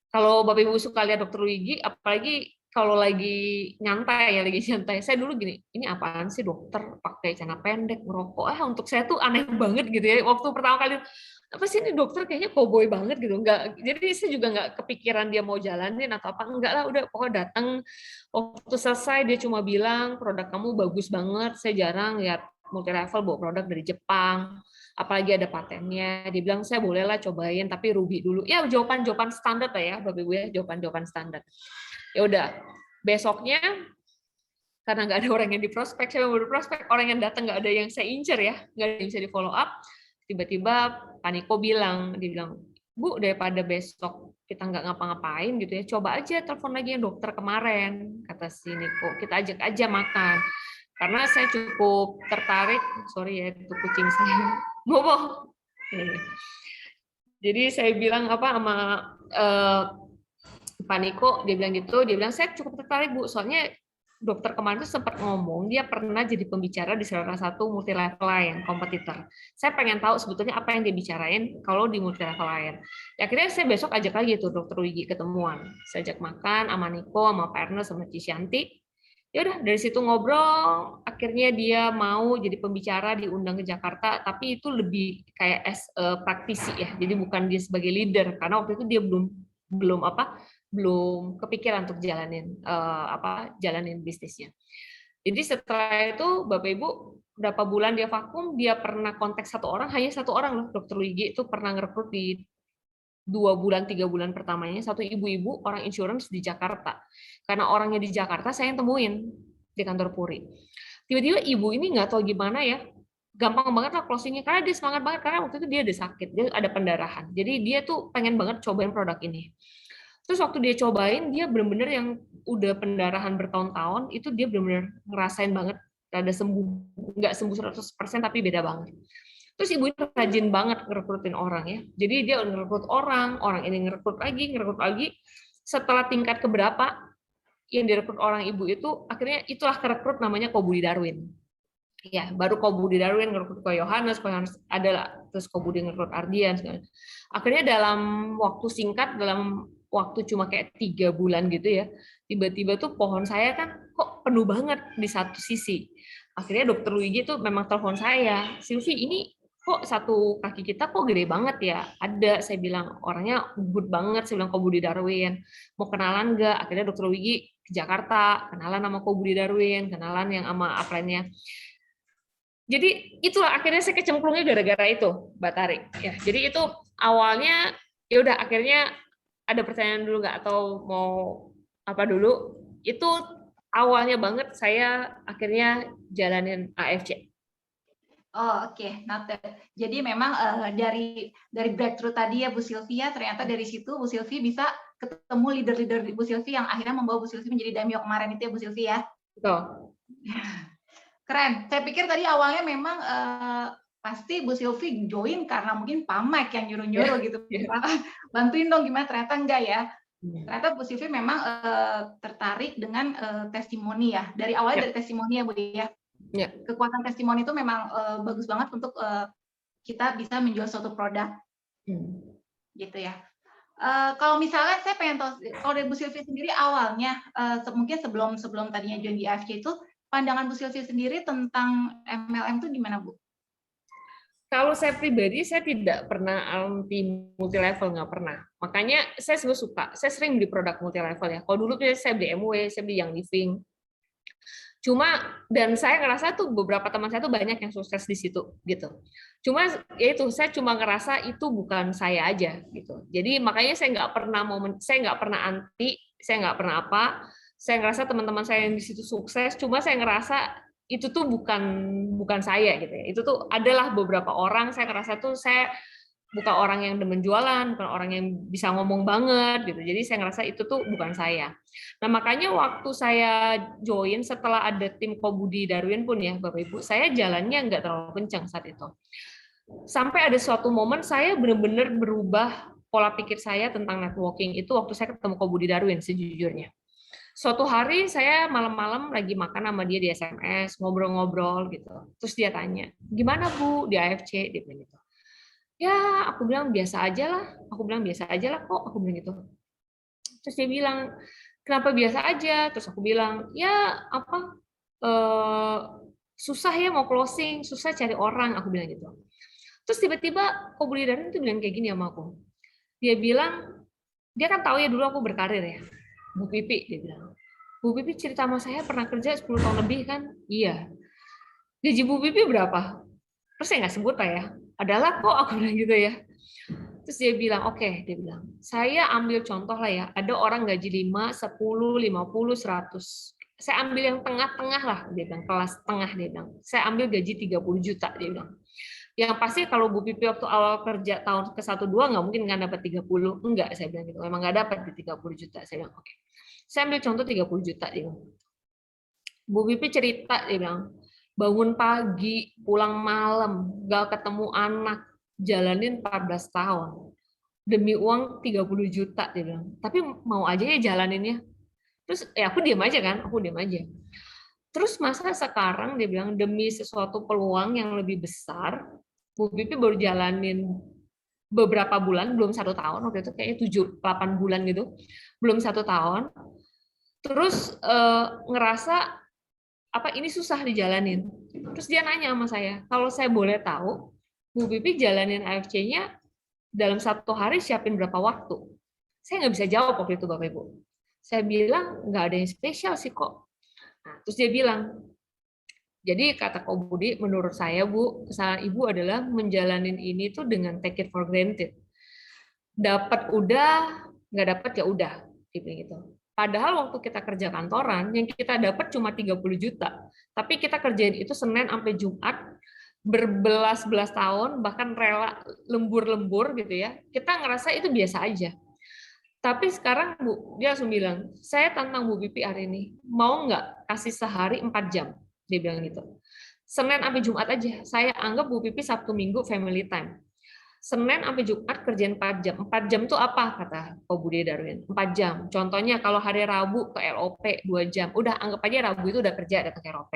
kalau Bapak Ibu suka lihat Dokter Luigi, apalagi kalau lagi nyantai ya, lagi nyantai. Saya dulu gini, ini apaan sih dokter pakai celana pendek, merokok? Untuk saya tuh aneh banget gitu ya. Waktu pertama kali, apa sih ini dokter kayaknya cowboy banget gitu. Enggak, jadi saya juga nggak kepikiran dia mau jalanin atau apa. Enggak lah, udah pokoknya datang. Waktu selesai dia cuma bilang, produk kamu bagus banget. Saya jarang lihat multi level bawa produk dari Jepang, apalagi ada patennya. Dia bilang saya bolehlah cobain tapi ruby dulu. Ya jawaban standar lah ya Bapak Ibu ya, jawaban standar. Ya udah, besoknya karena nggak ada orang yang di prospek, saya baru prospek, orang yang datang nggak ada yang saya incer ya, nggak ada yang bisa di follow up. Tiba-tiba Pak Niko bilang, dia bilang, Bu, daripada besok kita nggak ngapa-ngapain gitu ya, coba aja telepon lagi yang dokter kemarin, kata si Niko, kita ajak aja makan. Karena saya cukup tertarik, sorry ya, itu kucing saya ngomong. Jadi saya bilang apa sama Pak Niko, dia bilang gitu, dia bilang saya cukup tertarik Bu, soalnya dokter kemarin tuh sempat ngomong dia pernah jadi pembicara di salah satu multi level lain kompetitor. Saya pengen tahu sebetulnya apa yang dia bicarain kalau di multi level lain. Ya, akhirnya saya besok ajak lagi tuh dokter Wigi ketemuan. Saya ajak makan sama Niko, sama Pak Ernest, sama Cisyanti. Ya udah dari situ ngobrol, akhirnya dia mau jadi pembicara diundang ke Jakarta, tapi itu lebih kayak as a praktisi ya. Jadi bukan dia sebagai leader karena waktu itu dia belum kepikiran untuk jalanin bisnisnya. Jadi setelah itu Bapak Ibu berapa bulan dia vakum, dia pernah kontak 1 orang, hanya 1 orang loh, Dokter Luigi itu pernah ngerekrut di 2 bulan 3 bulan pertamanya, 1 ibu-ibu orang insurance di Jakarta. Karena orangnya di Jakarta saya yang temuin di kantor Puri. Tiba-tiba ibu ini nggak tahu gimana ya, gampang banget lah closingnya karena dia semangat banget karena waktu itu dia ada sakit, dia ada pendarahan. Jadi dia tuh pengen banget cobain produk ini. Terus waktu dia cobain, dia benar-benar yang udah pendarahan bertahun-tahun, itu dia benar-benar ngerasain banget ada sembuh, nggak sembuh 100% tapi beda banget. Terus ibu itu rajin banget ngerekrutin orang ya. Jadi dia ngerekrut orang ini ngerekrut lagi. Setelah tingkat keberapa yang direkrut orang ibu itu, akhirnya itulah kerekrut namanya Kobudi Darwin. Ya, baru Kobudi Darwin ngerekrut ke Yohanes adalah, terus Kobudi ngerekrut Ardian. Akhirnya dalam waktu singkat, dalam waktu cuma kayak 3 bulan gitu ya, tiba-tiba tuh pohon saya kan kok penuh banget di satu sisi. Akhirnya Dokter Luigi tuh memang telepon saya, Silvi ini kok satu kaki kita kok gede banget ya? Ada, saya bilang orangnya good banget, saya bilang Kobudi Darwin. Mau kenalan nggak? Akhirnya Dokter Luigi ke Jakarta, kenalan sama Kobudi Darwin, kenalan yang sama upline-nya. Jadi itulah akhirnya saya kecemplungnya gara-gara itu, Mbak Tarik. Ya, jadi itu awalnya ya udah akhirnya ada pertanyaan dulu nggak atau mau apa dulu? Itu awalnya banget saya akhirnya jalanin AFC. Oh, oke, noted. Jadi memang dari breakthrough tadi ya Bu Sylvia, ternyata dari situ Bu Sylvia bisa ketemu leader-leader di Bu Silvi yang akhirnya membawa Bu Silvi menjadi Daimyo kemarin itu ya Bu Silvi ya. Betul. Keren. Saya pikir tadi awalnya memang pasti Bu Silvi join karena mungkin Pak Mike yang nyuruh-nyuruh gitu. Bantuin dong gimana, ternyata enggak ya. Ternyata Bu Silvi memang tertarik dengan testimoni ya. Dari awalnya dari testimoni ya Bu ya. Kekuatan testimoni itu memang bagus banget untuk kita bisa menjual suatu produk. Gitu ya. Kalau misalnya saya pengen tahu, kalau dari Bu Silvi sendiri awalnya, mungkin sebelum tadinya join di AFC itu, pandangan Bu Silvi sendiri tentang MLM itu gimana Bu? Kalau saya pribadi, saya tidak pernah anti multi level, nggak pernah. Makanya saya suka, saya sering beli produk multi level ya. Kalau dulu saya beli MW, saya beli Young Living. Cuma dan saya ngerasa tuh beberapa teman saya tuh banyak yang sukses di situ gitu. Cuma ya itu saya cuma ngerasa itu bukan saya aja gitu. Jadi makanya saya nggak pernah anti, saya nggak pernah apa. Saya ngerasa teman-teman saya yang di situ sukses. Cuma saya ngerasa itu tuh bukan saya gitu ya. Itu tuh adalah beberapa orang, saya ngerasa tuh saya bukan orang yang demen jualan, bukan orang yang bisa ngomong banget gitu. Jadi saya ngerasa itu tuh bukan saya. Nah, makanya waktu saya join setelah ada tim Kobudi Darwin pun ya, Bapak Ibu, saya jalannya nggak terlalu kencang saat itu. Sampai ada suatu momen saya benar-benar berubah pola pikir saya tentang networking itu waktu saya ketemu Kobudi Darwin sejujurnya. Suatu hari saya malam-malam lagi makan sama dia di SMS, ngobrol-ngobrol gitu. Terus dia tanya, gimana Bu di AFC? Dia bilang gitu. Ya, aku bilang biasa aja lah. Aku bilang biasa aja lah kok. Aku bilang gitu. Terus dia bilang, kenapa biasa aja? Terus aku bilang, ya apa? Susah ya mau closing, susah cari orang. Aku bilang gitu. Terus tiba-tiba Kobudi Darwin itu bilang kayak gini sama aku. Dia bilang, dia kan tahu ya dulu aku berkarir ya. Bu Pipi, dia bilang. Bu Pipi cerita sama saya pernah kerja 10 tahun lebih kan? Iya. Gaji Bu Pipi berapa? Terus saya nggak sebut lah ya. Adalah kok, aku bilang gitu ya. Terus dia bilang, oke, dia bilang, saya ambil contoh lah ya, ada orang gaji 5, 10, 50, 100. Saya ambil yang tengah-tengah lah, dia bilang, kelas tengah, dia bilang. Saya ambil gaji 30 juta, dia bilang. Yang pasti kalau Bu Pipi waktu awal kerja tahun ke-1, 2, nggak mungkin nggak dapat 30. Enggak, saya bilang gitu. Memang nggak dapat di 30 juta. Saya bilang, oke. Saya ambil contoh 30 juta, dia bilang. Bu Pipi cerita, dia bilang, bangun pagi, pulang malam, nggak ketemu anak, jalanin 14 tahun. Demi uang 30 juta, dia bilang. Tapi mau aja ya jalaninnya. Terus ya aku diam aja kan, aku diam aja. Terus masa sekarang dia bilang demi sesuatu peluang yang lebih besar, Bu Pipi baru jalanin beberapa bulan, belum 1 tahun, waktu itu kayaknya 7-8 bulan gitu, belum 1 tahun. Terus ngerasa apa ini susah dijalanin. Terus dia nanya sama saya, kalau saya boleh tahu, Bu Pipi jalanin AFC-nya dalam 1 hari siapin berapa waktu? Saya nggak bisa jawab waktu itu Bapak Ibu. Saya bilang nggak ada yang spesial sih kok. Nah, terus dia bilang, jadi kata Kak Budi, menurut saya Bu, kesalahan Ibu adalah menjalanin ini tuh dengan take it for granted. Dapat udah, nggak dapat ya udah, gitu. Padahal waktu kita kerja kantoran, yang kita dapat cuma 30 juta. Tapi kita kerjain itu Senin sampai Jumat, berbelas-belas tahun, bahkan rela lembur-lembur gitu ya. Kita ngerasa itu biasa aja. Tapi sekarang Bu, dia langsung bilang, saya tantang Bu Pipi hari ini, mau nggak kasih sehari 4 jam? Dia bilang gitu. Senin sampai Jumat aja, saya anggap Bu Pipi Sabtu Minggu family time. Senin sampai Jumat kerjaan 4 jam. 4 jam itu apa, kata Pak Budi Darwin? 4 jam. Contohnya kalau hari Rabu ke LOP 2 jam. Udah, anggap aja Rabu itu udah kerja datang ke LOP.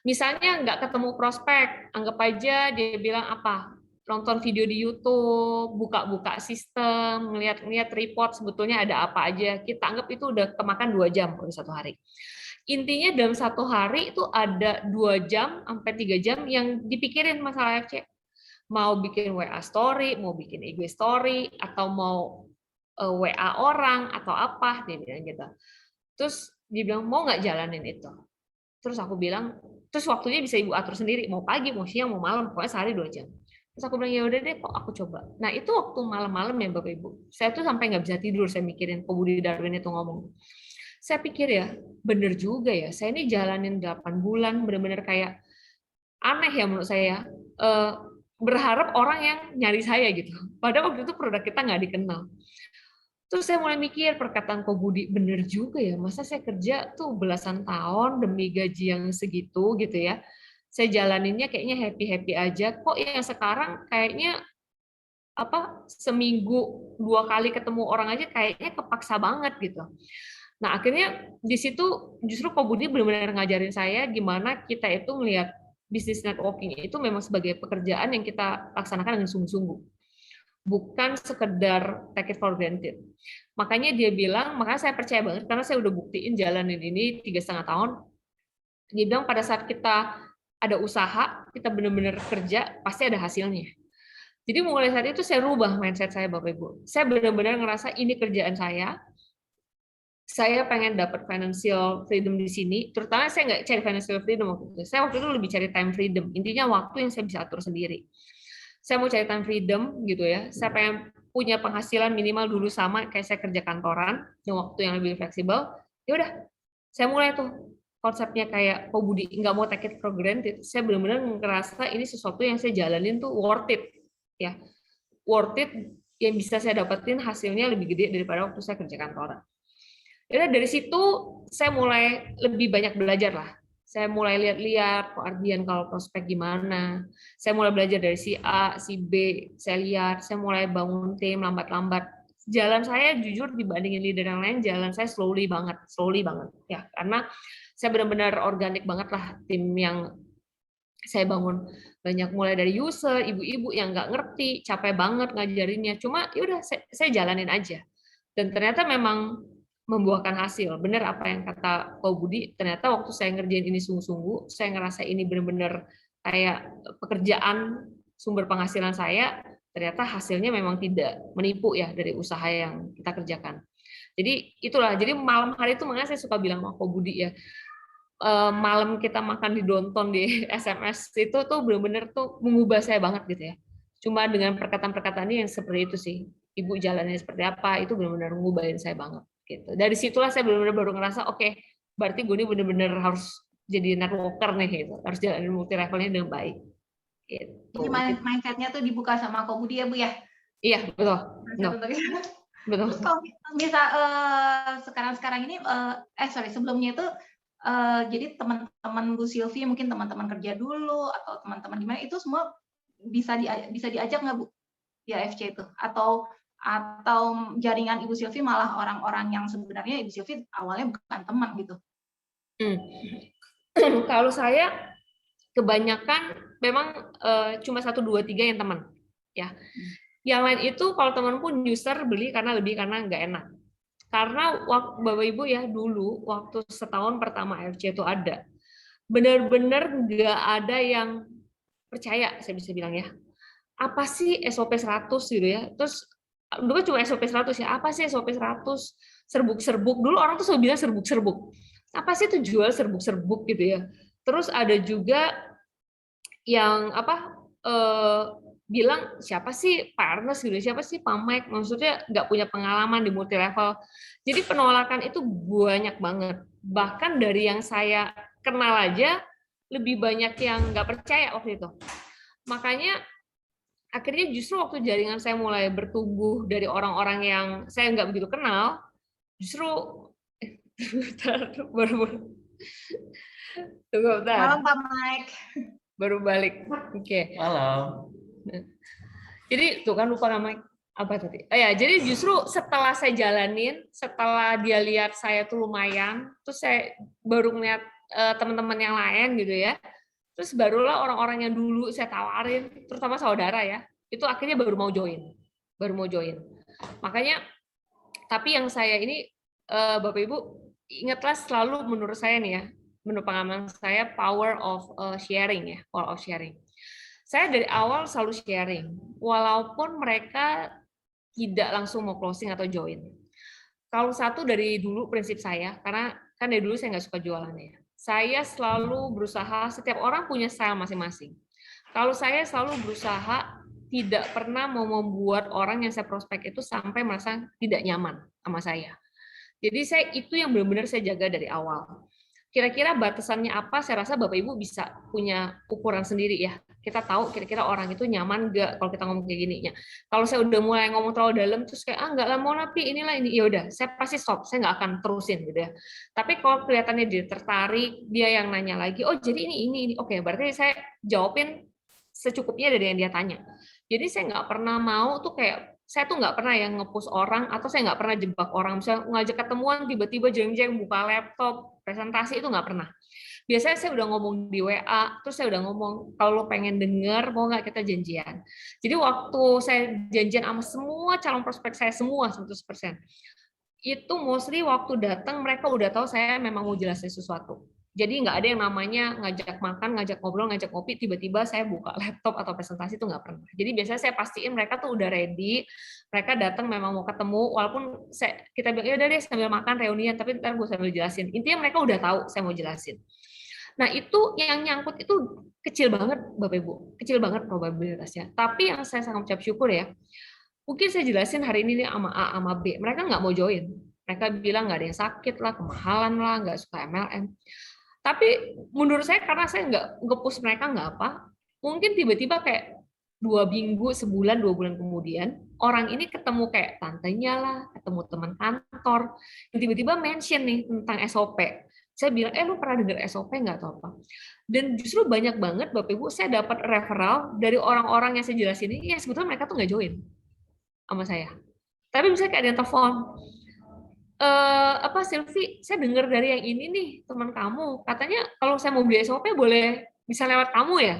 Misalnya nggak ketemu prospek, anggap aja dia bilang apa? Nonton video di YouTube, buka-buka sistem, ngeliat-ngeliat report sebetulnya ada apa aja. Kita anggap itu udah kemakan 2 jam untuk 1 hari. Intinya dalam 1 hari itu ada 2 jam sampai 3 jam yang dipikirin masalah FC. Mau bikin WA story, mau bikin IG story, atau mau WA orang, atau apa, dia bilang gitu. Terus dia bilang, mau nggak jalanin itu? Terus aku bilang, terus waktunya bisa Ibu atur sendiri, mau pagi, mau siang, mau malam, pokoknya sehari 2 jam. Terus aku bilang, ya udah deh, kok aku coba. Nah itu waktu malam-malam ya Bapak Ibu, saya tuh sampai nggak bisa tidur, saya mikirin, Pak Budi Darwin itu ngomong. Saya pikir ya, bener juga ya, saya ini jalanin 8 bulan, bener-bener kayak aneh ya menurut saya. Berharap orang yang nyari saya gitu. Padahal waktu itu produk kita nggak dikenal. Terus saya mulai mikir, perkataan Ko Budi, bener juga ya, masa saya kerja tuh belasan tahun demi gaji yang segitu gitu ya. Saya jalaninnya kayaknya happy-happy aja, kok yang sekarang kayaknya seminggu 2 kali ketemu orang aja kayaknya kepaksa banget gitu. Nah, akhirnya di situ justru Ko Budi benar-benar ngajarin saya gimana kita itu melihat bisnis networking itu memang sebagai pekerjaan yang kita laksanakan dengan sungguh-sungguh, bukan sekedar take it for granted. Makanya dia bilang, makanya saya percaya banget karena saya udah buktiin jalanin ini 3,5 tahun. Dia bilang pada saat kita ada usaha, kita benar-benar kerja, pasti ada hasilnya. Jadi mulai saat itu saya rubah mindset saya, Bapak Ibu. Saya benar-benar ngerasa ini kerjaan saya pengen dapat financial freedom di sini, terutama saya nggak cari financial freedom waktu itu. Saya waktu itu lebih cari time freedom. Intinya waktu yang saya bisa atur sendiri. Saya mau cari time freedom gitu ya. Saya pengen punya penghasilan minimal dulu sama kayak saya kerja kantoran, dan waktu yang lebih fleksibel. Ya udah, saya mulai tuh konsepnya kayak Ko Budi, nggak mau take it for granted. Saya benar-benar ngerasa ini sesuatu yang saya jalanin tuh worth it, ya, worth it, yang bisa saya dapetin hasilnya lebih gede daripada waktu saya kerja kantoran. Ya dari situ saya mulai lebih banyak belajar lah. Saya mulai lihat-lihat Ardian kalau prospek gimana. Saya mulai belajar dari si A, si B. Saya lihat, saya mulai bangun tim lambat-lambat. Jalan saya jujur dibandingin leader yang lain, jalan saya slowly banget ya. Karena saya benar-benar organik banget lah tim yang saya bangun. Banyak mulai dari user, ibu-ibu yang nggak ngerti, capek banget ngajarinnya. Cuma yaudah saya jalanin aja. Dan ternyata memang membuahkan hasil. Benar apa yang kata Ko Budi, ternyata waktu saya ngerjain ini sungguh-sungguh, saya ngerasa ini benar-benar kayak pekerjaan sumber penghasilan saya, ternyata hasilnya memang tidak menipu ya dari usaha yang kita kerjakan. Jadi itulah, jadi malam hari itu makanya saya suka bilang sama Ko Budi ya, malam kita makan di Donton di SMS itu tuh benar-benar tuh mengubah saya banget gitu ya. Cuma dengan perkataan-perkataan yang seperti itu sih, ibu jalannya seperti apa, itu benar-benar mengubahin saya banget gitu. Dari situlah saya benar-benar baru ngerasa oke, berarti gue ini benar-benar harus jadi networker nih gitu, harus jalanin multi levelnya dengan baik gitu. Jadi mindsetnya tuh dibuka sama Ko Budi ya Bu ya? Iya betul. Betul. Terus kalau bisa sekarang ini sebelumnya itu jadi teman-teman Bu Silvi, mungkin teman-teman kerja dulu atau teman-teman gimana, itu semua bisa diajak nggak Bu di AFC itu, atau jaringan Ibu Silvi malah orang-orang yang sebenarnya Ibu Silvi awalnya bukan teman gitu? Kalau saya kebanyakan memang cuma 1, 2, 3 yang teman ya. Yang lain itu kalau teman pun user beli karena nggak enak. Karena Bapak Ibu ya dulu waktu setahun pertama AFC itu ada, benar-benar nggak ada yang percaya, saya bisa bilang ya. Apa sih SOP 100 gitu ya? Terus dulu cuma SOP 100 ya. Apa sih SOP 100? Serbuk-serbuk. Dulu orang tuh selalu bilang serbuk-serbuk. Apa sih itu jual serbuk-serbuk gitu ya? Terus ada juga yang bilang siapa sih Pak Ernest gitu, siapa sih Pak Mike, maksudnya nggak punya pengalaman di multi level. Jadi penolakan itu banyak banget. Bahkan dari yang saya kenal aja lebih banyak yang nggak percaya waktu itu. Makanya akhirnya justru waktu jaringan saya mulai bertumbuh dari orang-orang yang saya nggak begitu kenal, justru tunggu bentar. Malam Pak Mike. Baru balik. Oke. Malam. Jadi tuh kan lupa nama apa tadi. Ya, jadi justru setelah saya jalanin, setelah dia lihat saya tuh lumayan, terus saya baru ngeliat teman-teman yang lain gitu ya. Terus barulah orang-orang yang dulu saya tawarin, terutama saudara ya, itu akhirnya baru mau join. Makanya, tapi yang saya ini, Bapak Ibu, ingatlah selalu menurut saya nih ya, menurut pengalaman saya, power of sharing ya, power of sharing. Saya dari awal selalu sharing, walaupun mereka tidak langsung mau closing atau join. Kalau satu dari dulu prinsip saya, karena kan dari dulu saya nggak suka jualannya. Saya selalu berusaha, setiap orang punya style masing-masing. Kalau saya selalu berusaha tidak pernah mau membuat orang yang saya prospek itu sampai merasa tidak nyaman sama saya. Jadi itu yang benar-benar saya jaga dari awal. Kira-kira batasannya apa? Saya rasa Bapak Ibu bisa punya ukuran sendiri ya. Kita tahu kira-kira orang itu nyaman nggak kalau kita ngomong kayak gini. Kalau saya udah mulai ngomong terlalu dalam, terus kayak nggak lah mau napi inilah ini, ya udah, saya pasti stop, saya nggak akan terusin gitu ya. Tapi kalau kelihatannya dia tertarik, dia yang nanya lagi, oh jadi ini, oke, berarti saya jawabin secukupnya dari yang dia tanya. Jadi saya nggak pernah mau tuh kayak, saya tuh nggak pernah yang nge-push orang, atau saya nggak pernah jebak orang, misalnya ngajak ketemuan, tiba-tiba jeng-jeng buka laptop, presentasi, itu nggak pernah. Biasanya saya udah ngomong di WA, terus saya udah ngomong, kalau lo pengen denger, mau nggak kita janjian. Jadi waktu saya janjian sama semua calon prospek saya, semua 100%, itu mostly waktu datang, mereka udah tahu saya memang mau jelasin sesuatu. Jadi nggak ada yang namanya ngajak makan, ngajak ngobrol, ngajak kopi, tiba-tiba saya buka laptop atau presentasi, itu nggak pernah. Jadi biasanya saya pastiin mereka tuh udah ready, mereka datang memang mau ketemu, walaupun kita bilang, ya udah deh sambil makan reunian, tapi ntar gue sambil jelasin. Intinya mereka udah tahu saya mau jelasin. Nah itu yang nyangkut itu kecil banget Bapak Ibu, kecil banget probabilitasnya. Tapi yang saya sangat ucap syukur ya, mungkin saya jelasin hari ini nih sama A sama B, mereka nggak mau join. Mereka bilang nggak ada yang sakit lah, kemahalan lah, nggak suka MLM. Tapi menurut saya karena saya nggak nge-push mereka nggak apa, mungkin tiba-tiba kayak 2 minggu, sebulan, 2 bulan kemudian, orang ini ketemu kayak tantenya lah, ketemu teman kantor, yang tiba-tiba mention nih tentang SOP. Saya bilang, lu pernah dengar SOP nggak atau apa? Dan justru banyak banget Bapak Ibu, saya dapat referral dari orang-orang yang saya jelasin ini, yang sebetulnya mereka tuh nggak join sama saya. Tapi misalnya kayak ada yang telepon, Silvi, saya dengar dari yang ini nih, teman kamu, katanya kalau saya mau beli SOP boleh bisa lewat kamu ya?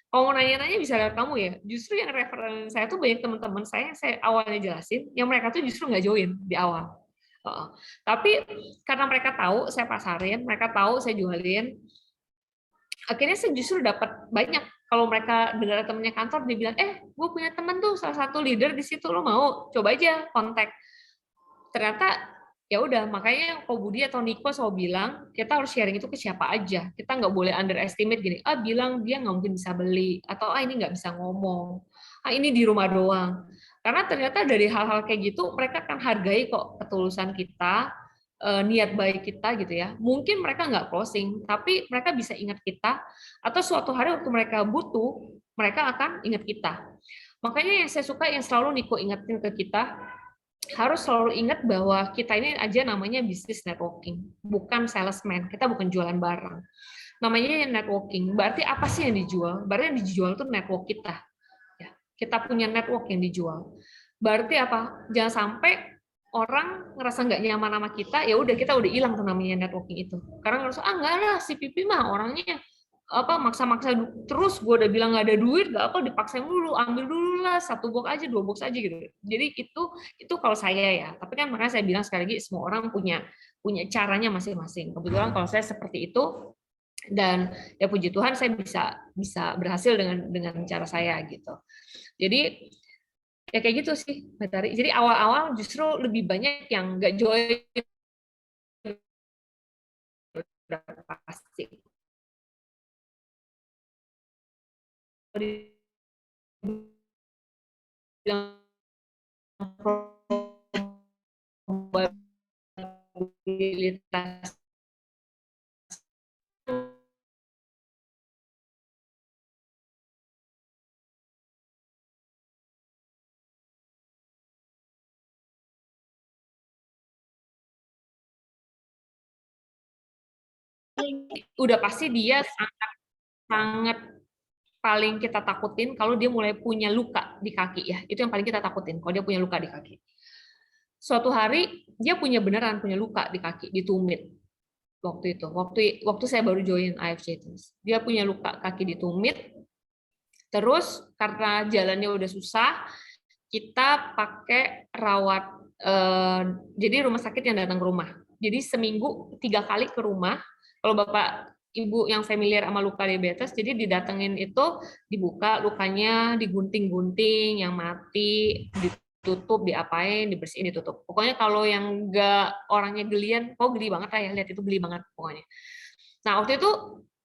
Kalau mau nanya-nanya bisa lewat kamu ya? Justru yang referensi saya tuh banyak teman-teman saya yang saya awalnya jelasin, yang mereka tuh justru nggak join di awal. Tapi karena mereka tahu saya pasarin, mereka tahu saya jualin, akhirnya saya justru dapat banyak. Kalau mereka dengar temennya kantor, dia bilang, gue punya teman tuh, salah satu leader di situ, lo mau? Coba aja kontak. Ternyata ya udah, makanya Ko Budi atau Niko selalu bilang kita harus sharing itu ke siapa aja. Kita nggak boleh underestimate gini, bilang dia nggak mungkin bisa beli, atau ini nggak bisa ngomong, ini di rumah doang. Karena ternyata dari hal-hal kayak gitu mereka akan hargai kok ketulusan kita, niat baik kita gitu ya. Mungkin mereka nggak closing, tapi mereka bisa ingat kita, atau suatu hari waktu mereka butuh, mereka akan ingat kita. Makanya yang saya suka yang selalu Niko ingetin ke kita, harus selalu ingat bahwa kita ini aja namanya bisnis networking, bukan salesman. Kita bukan jualan barang. Namanya networking. Berarti apa sih yang dijual? Berarti yang dijual itu network kita. Ya, kita punya network yang dijual. Berarti apa? Jangan sampai orang ngerasa nggak nyaman sama kita, ya udah kita udah hilang tuh namanya networking itu. Karena ngerasa enggak lah si Pipi mah orangnya maksa-maksa terus, gue udah bilang nggak ada duit, nggak apa dipaksain dulu, ambil dulu lah 1 box aja 2 box aja gitu. Jadi itu kalau saya ya, tapi kan makanya saya bilang sekali lagi semua orang punya caranya masing-masing. Kebetulan kalau saya seperti itu, dan ya puji Tuhan saya bisa berhasil dengan cara saya gitu. Jadi ya kayak gitu sih Mbak Tari. Jadi awal-awal justru lebih banyak yang nggak join, udah pasti. Probabilitas udah pasti dia sangat paling kita takutin kalau dia mulai punya luka di kaki ya. Itu yang paling kita takutin kalau dia punya luka di kaki. Suatu hari dia beneran punya luka di kaki, di tumit. Waktu itu, waktu saya baru join AFC itu. Dia punya luka kaki di tumit. Terus karena jalannya udah susah, kita pakai rawat, jadi rumah sakit yang datang ke rumah. Jadi seminggu 3 kali ke rumah. Kalau Bapak Ibu yang familiar sama luka diabetes, jadi didatengin itu, dibuka lukanya, digunting-gunting, yang mati, ditutup, diapain, dibersihin, ditutup. Pokoknya kalau yang nggak orangnya gelian, geli banget lah ya, lihat itu geli banget pokoknya. Nah waktu itu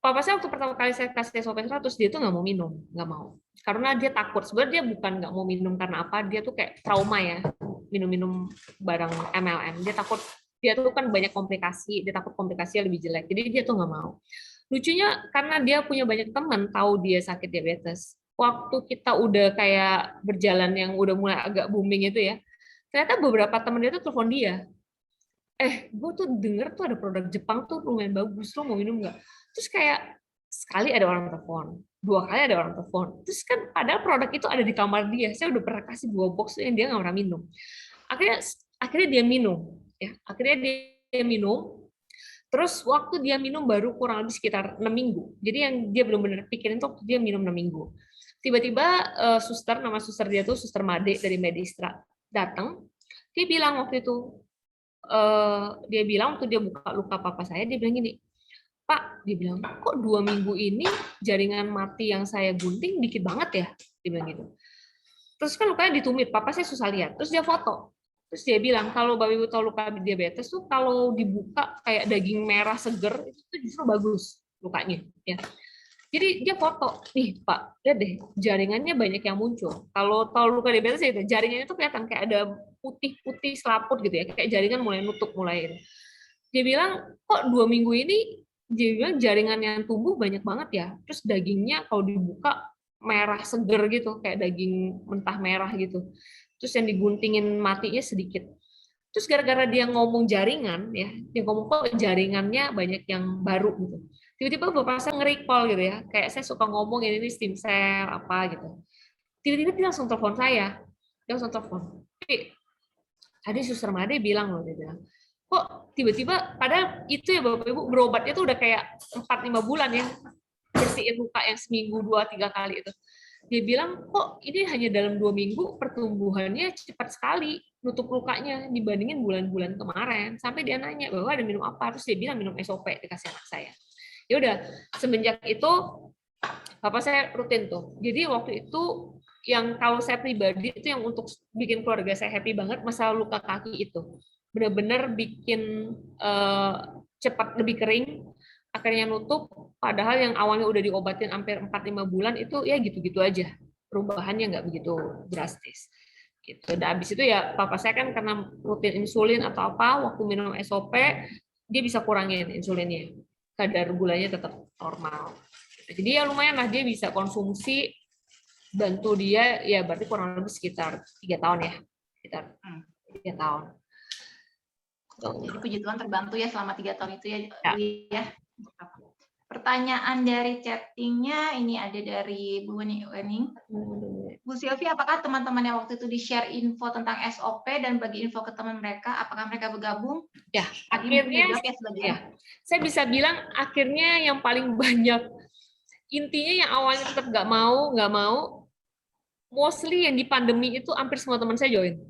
papa saya waktu pertama kali saya kasih SOP 100, dia tuh nggak mau minum, nggak mau. Karena dia takut. Sebenarnya dia bukan nggak mau minum karena apa, dia tuh kayak trauma ya, minum-minum barang MLM. Dia takut, dia tuh kan banyak komplikasi, dia takut komplikasinya lebih jelek. Jadi dia tuh nggak mau. Lucunya karena dia punya banyak teman tahu dia sakit diabetes. Waktu kita udah kayak berjalan yang udah mulai agak booming itu ya, ternyata beberapa teman dia tuh telepon dia. Gue tuh denger tuh ada produk Jepang tuh lumayan bagus, lo mau minum nggak? Terus kayak sekali ada orang telepon, 2 kali ada orang telepon. Terus kan padahal produk itu ada di kamar dia. Saya udah pernah kasih 2 box yang dia nggak pernah minum. Akhirnya dia minum, ya. Akhirnya dia minum. Terus waktu dia minum baru kurang lebih sekitar 6 minggu. Jadi yang dia belum benar pikirin tuh dia minum 6 minggu. Tiba-tiba nama suster dia tuh Suster Made dari Medistra datang. Dia bilang waktu itu, dia bilang waktu dia buka luka papa saya, dia bilang gini, Pak, dia bilang, kok 2 minggu ini jaringan mati yang saya gunting dikit banget ya? Dia bilang gitu. Terus kan lukanya ditumit, papa saya susah lihat. Terus dia foto. Terus dia bilang, kalau Bapak Ibu tahu luka diabetes tuh kalau dibuka kayak daging merah seger, itu tuh justru bagus lukanya. Ya. Jadi dia foto, nih Pak, lihat deh, jaringannya banyak yang muncul. Kalau tahu luka diabetes itu, jaringannya tuh kelihatan kayak ada putih-putih selaput gitu ya, kayak jaringan mulai nutup mulai. Dia bilang, kok 2 minggu ini, dia bilang jaringan yang tumbuh banyak banget ya. Terus dagingnya kalau dibuka merah seger gitu, kayak daging mentah merah gitu. Terus yang diguntingin matinya sedikit. Terus gara-gara dia ngomong jaringan, ya, dia ngomong kok jaringannya banyak yang baru gitu. Tiba-tiba bapak saya nge-recall gitu ya, kayak saya suka ngomong ini stem cell apa gitu. Tiba-tiba dia langsung telepon saya, dia langsung telepon. Tadi Suster Made bilang loh, dia bilang, kok tiba-tiba, padahal itu ya Bapak Ibu, berobatnya tuh udah kayak 4-5 bulan ya, bersihin luka yang seminggu 2-3 kali itu. Dia bilang, kok ini hanya dalam 2 minggu pertumbuhannya cepat sekali, nutup lukanya dibandingin bulan-bulan kemarin. Sampai dia nanya, bahwa ada minum apa? Terus dia bilang minum SOP, dikasih anak saya. Ya udah, semenjak itu, Bapak saya rutin tuh. Jadi waktu itu, yang kalau saya pribadi itu yang untuk bikin keluarga saya happy banget, masalah luka kaki itu. Benar-benar bikin cepat lebih kering, akhirnya nutup, padahal yang awalnya udah diobatin hampir 4-5 bulan itu ya gitu-gitu aja. Perubahannya nggak begitu drastis. Gitu. Dan habis itu ya papa saya kan karena rutin insulin atau apa, waktu minum SOP, dia bisa kurangin insulinnya. Kadar gulanya tetap normal. Jadi ya lumayan lah dia bisa konsumsi, bantu dia ya berarti kurang lebih sekitar 3 tahun ya. Sekitar 3 tahun. Jadi puji Tuhan terbantu ya selama 3 tahun itu ya. Pertanyaan dari chattingnya ini ada dari Bu Wening. Bu Silvi, apakah teman-teman yang waktu itu di-share info tentang SOP dan bagi info ke teman mereka, apakah mereka bergabung? Ya, akhirnya saya bisa bilang akhirnya yang paling banyak, intinya yang awalnya tetap nggak mau, mostly yang di pandemi itu hampir semua teman saya join.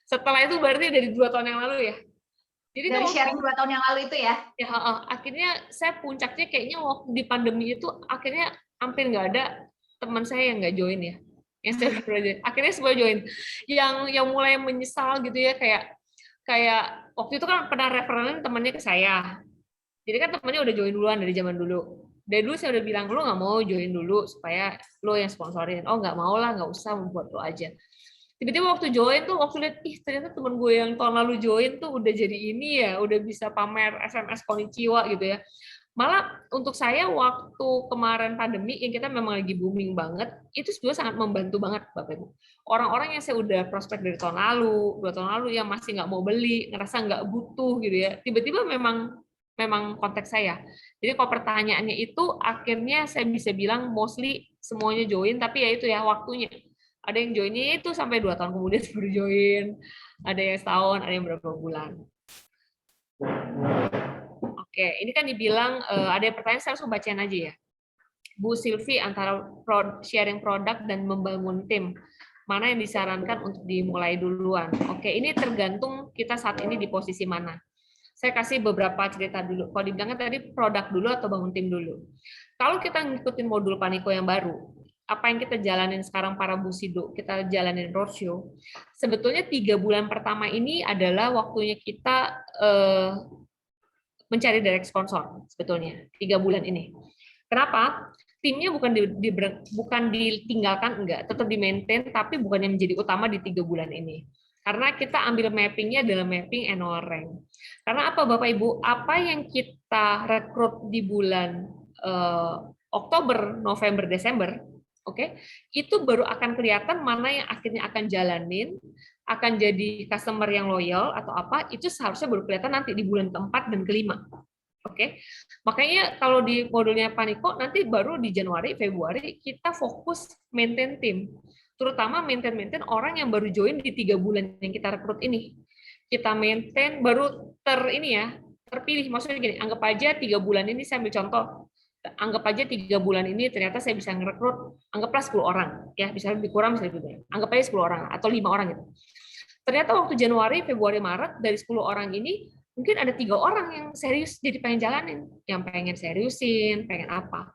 Setelah itu berarti dari 2 tahun yang lalu ya. Jadi dari sharing 2 tahun yang lalu itu ya? Ya, akhirnya saya puncaknya kayaknya waktu di pandemi itu akhirnya hampir nggak ada teman saya yang nggak join ya. Yang saya join. Akhirnya semua join. Yang mulai menyesal gitu ya, kayak waktu itu kan pernah referensi temannya ke saya. Jadi kan temannya udah join duluan dari zaman dulu. Dari dulu saya udah bilang, lo nggak mau join dulu supaya lo yang sponsorin. Oh nggak mau lah, nggak usah, membuat lo aja. Tiba-tiba waktu join tuh, waktu lihat, ternyata temen gue yang tahun lalu join tuh udah jadi ini ya, udah bisa pamer SMS konnichiwa gitu ya. Malah untuk saya waktu kemarin pandemi, yang kita memang lagi booming banget, itu juga sangat membantu banget Bapak Ibu. Orang-orang yang saya udah prospek dari tahun lalu, 2 tahun lalu yang masih nggak mau beli, ngerasa nggak butuh gitu ya, tiba-tiba memang kontak saya. Jadi kalau pertanyaannya itu, akhirnya saya bisa bilang mostly semuanya join, tapi ya itu ya waktunya. Ada yang joinnya itu sampai 2 tahun kemudian baru join, ada yang setahun, ada yang berapa bulan. Oke, ini kan dibilang ada pertanyaan, saya langsung bacain aja ya. Bu Silvi, antara sharing produk dan membangun tim, mana yang disarankan untuk dimulai duluan? Oke, ini tergantung kita saat ini di posisi mana. Saya kasih beberapa cerita dulu. Kalau dibilangnya tadi produk dulu atau bangun tim dulu. Kalau kita ngikutin modul Paniko yang baru, apa yang kita jalanin sekarang para busido, kita jalanin roadshow, sebetulnya 3 bulan pertama ini adalah waktunya kita mencari direct sponsor, sebetulnya 3 bulan ini. Kenapa? Timnya bukan ditinggalkan, enggak, tetap di-maintain, tapi bukan yang menjadi utama di 3 bulan ini. Karena kita ambil mappingnya adalah mapping annual rank. Karena apa Bapak Ibu? Apa yang kita rekrut di bulan Oktober, November, Desember, oke, itu baru akan kelihatan mana yang akhirnya akan jalanin, akan jadi customer yang loyal atau apa, itu seharusnya baru kelihatan nanti di bulan keempat dan kelima. Oke, makanya kalau di modulnya Paniko nanti baru di Januari, Februari kita fokus maintain tim, terutama maintain orang yang baru join di 3 bulan yang kita rekrut ini. Kita maintain baru terpilih, maksudnya gini, anggap aja 3 bulan ini saya ambil contoh, anggap aja 3 bulan ini ternyata saya bisa ngerekrut, anggaplah 10 orang, ya bisa lebih kurang, bisa lebih banyak, anggap aja 10 orang atau 5 orang gitu. Ternyata waktu Januari, Februari, Maret dari 10 orang ini mungkin ada 3 orang yang serius jadi pengen jalanin, yang pengen seriusin, pengen apa.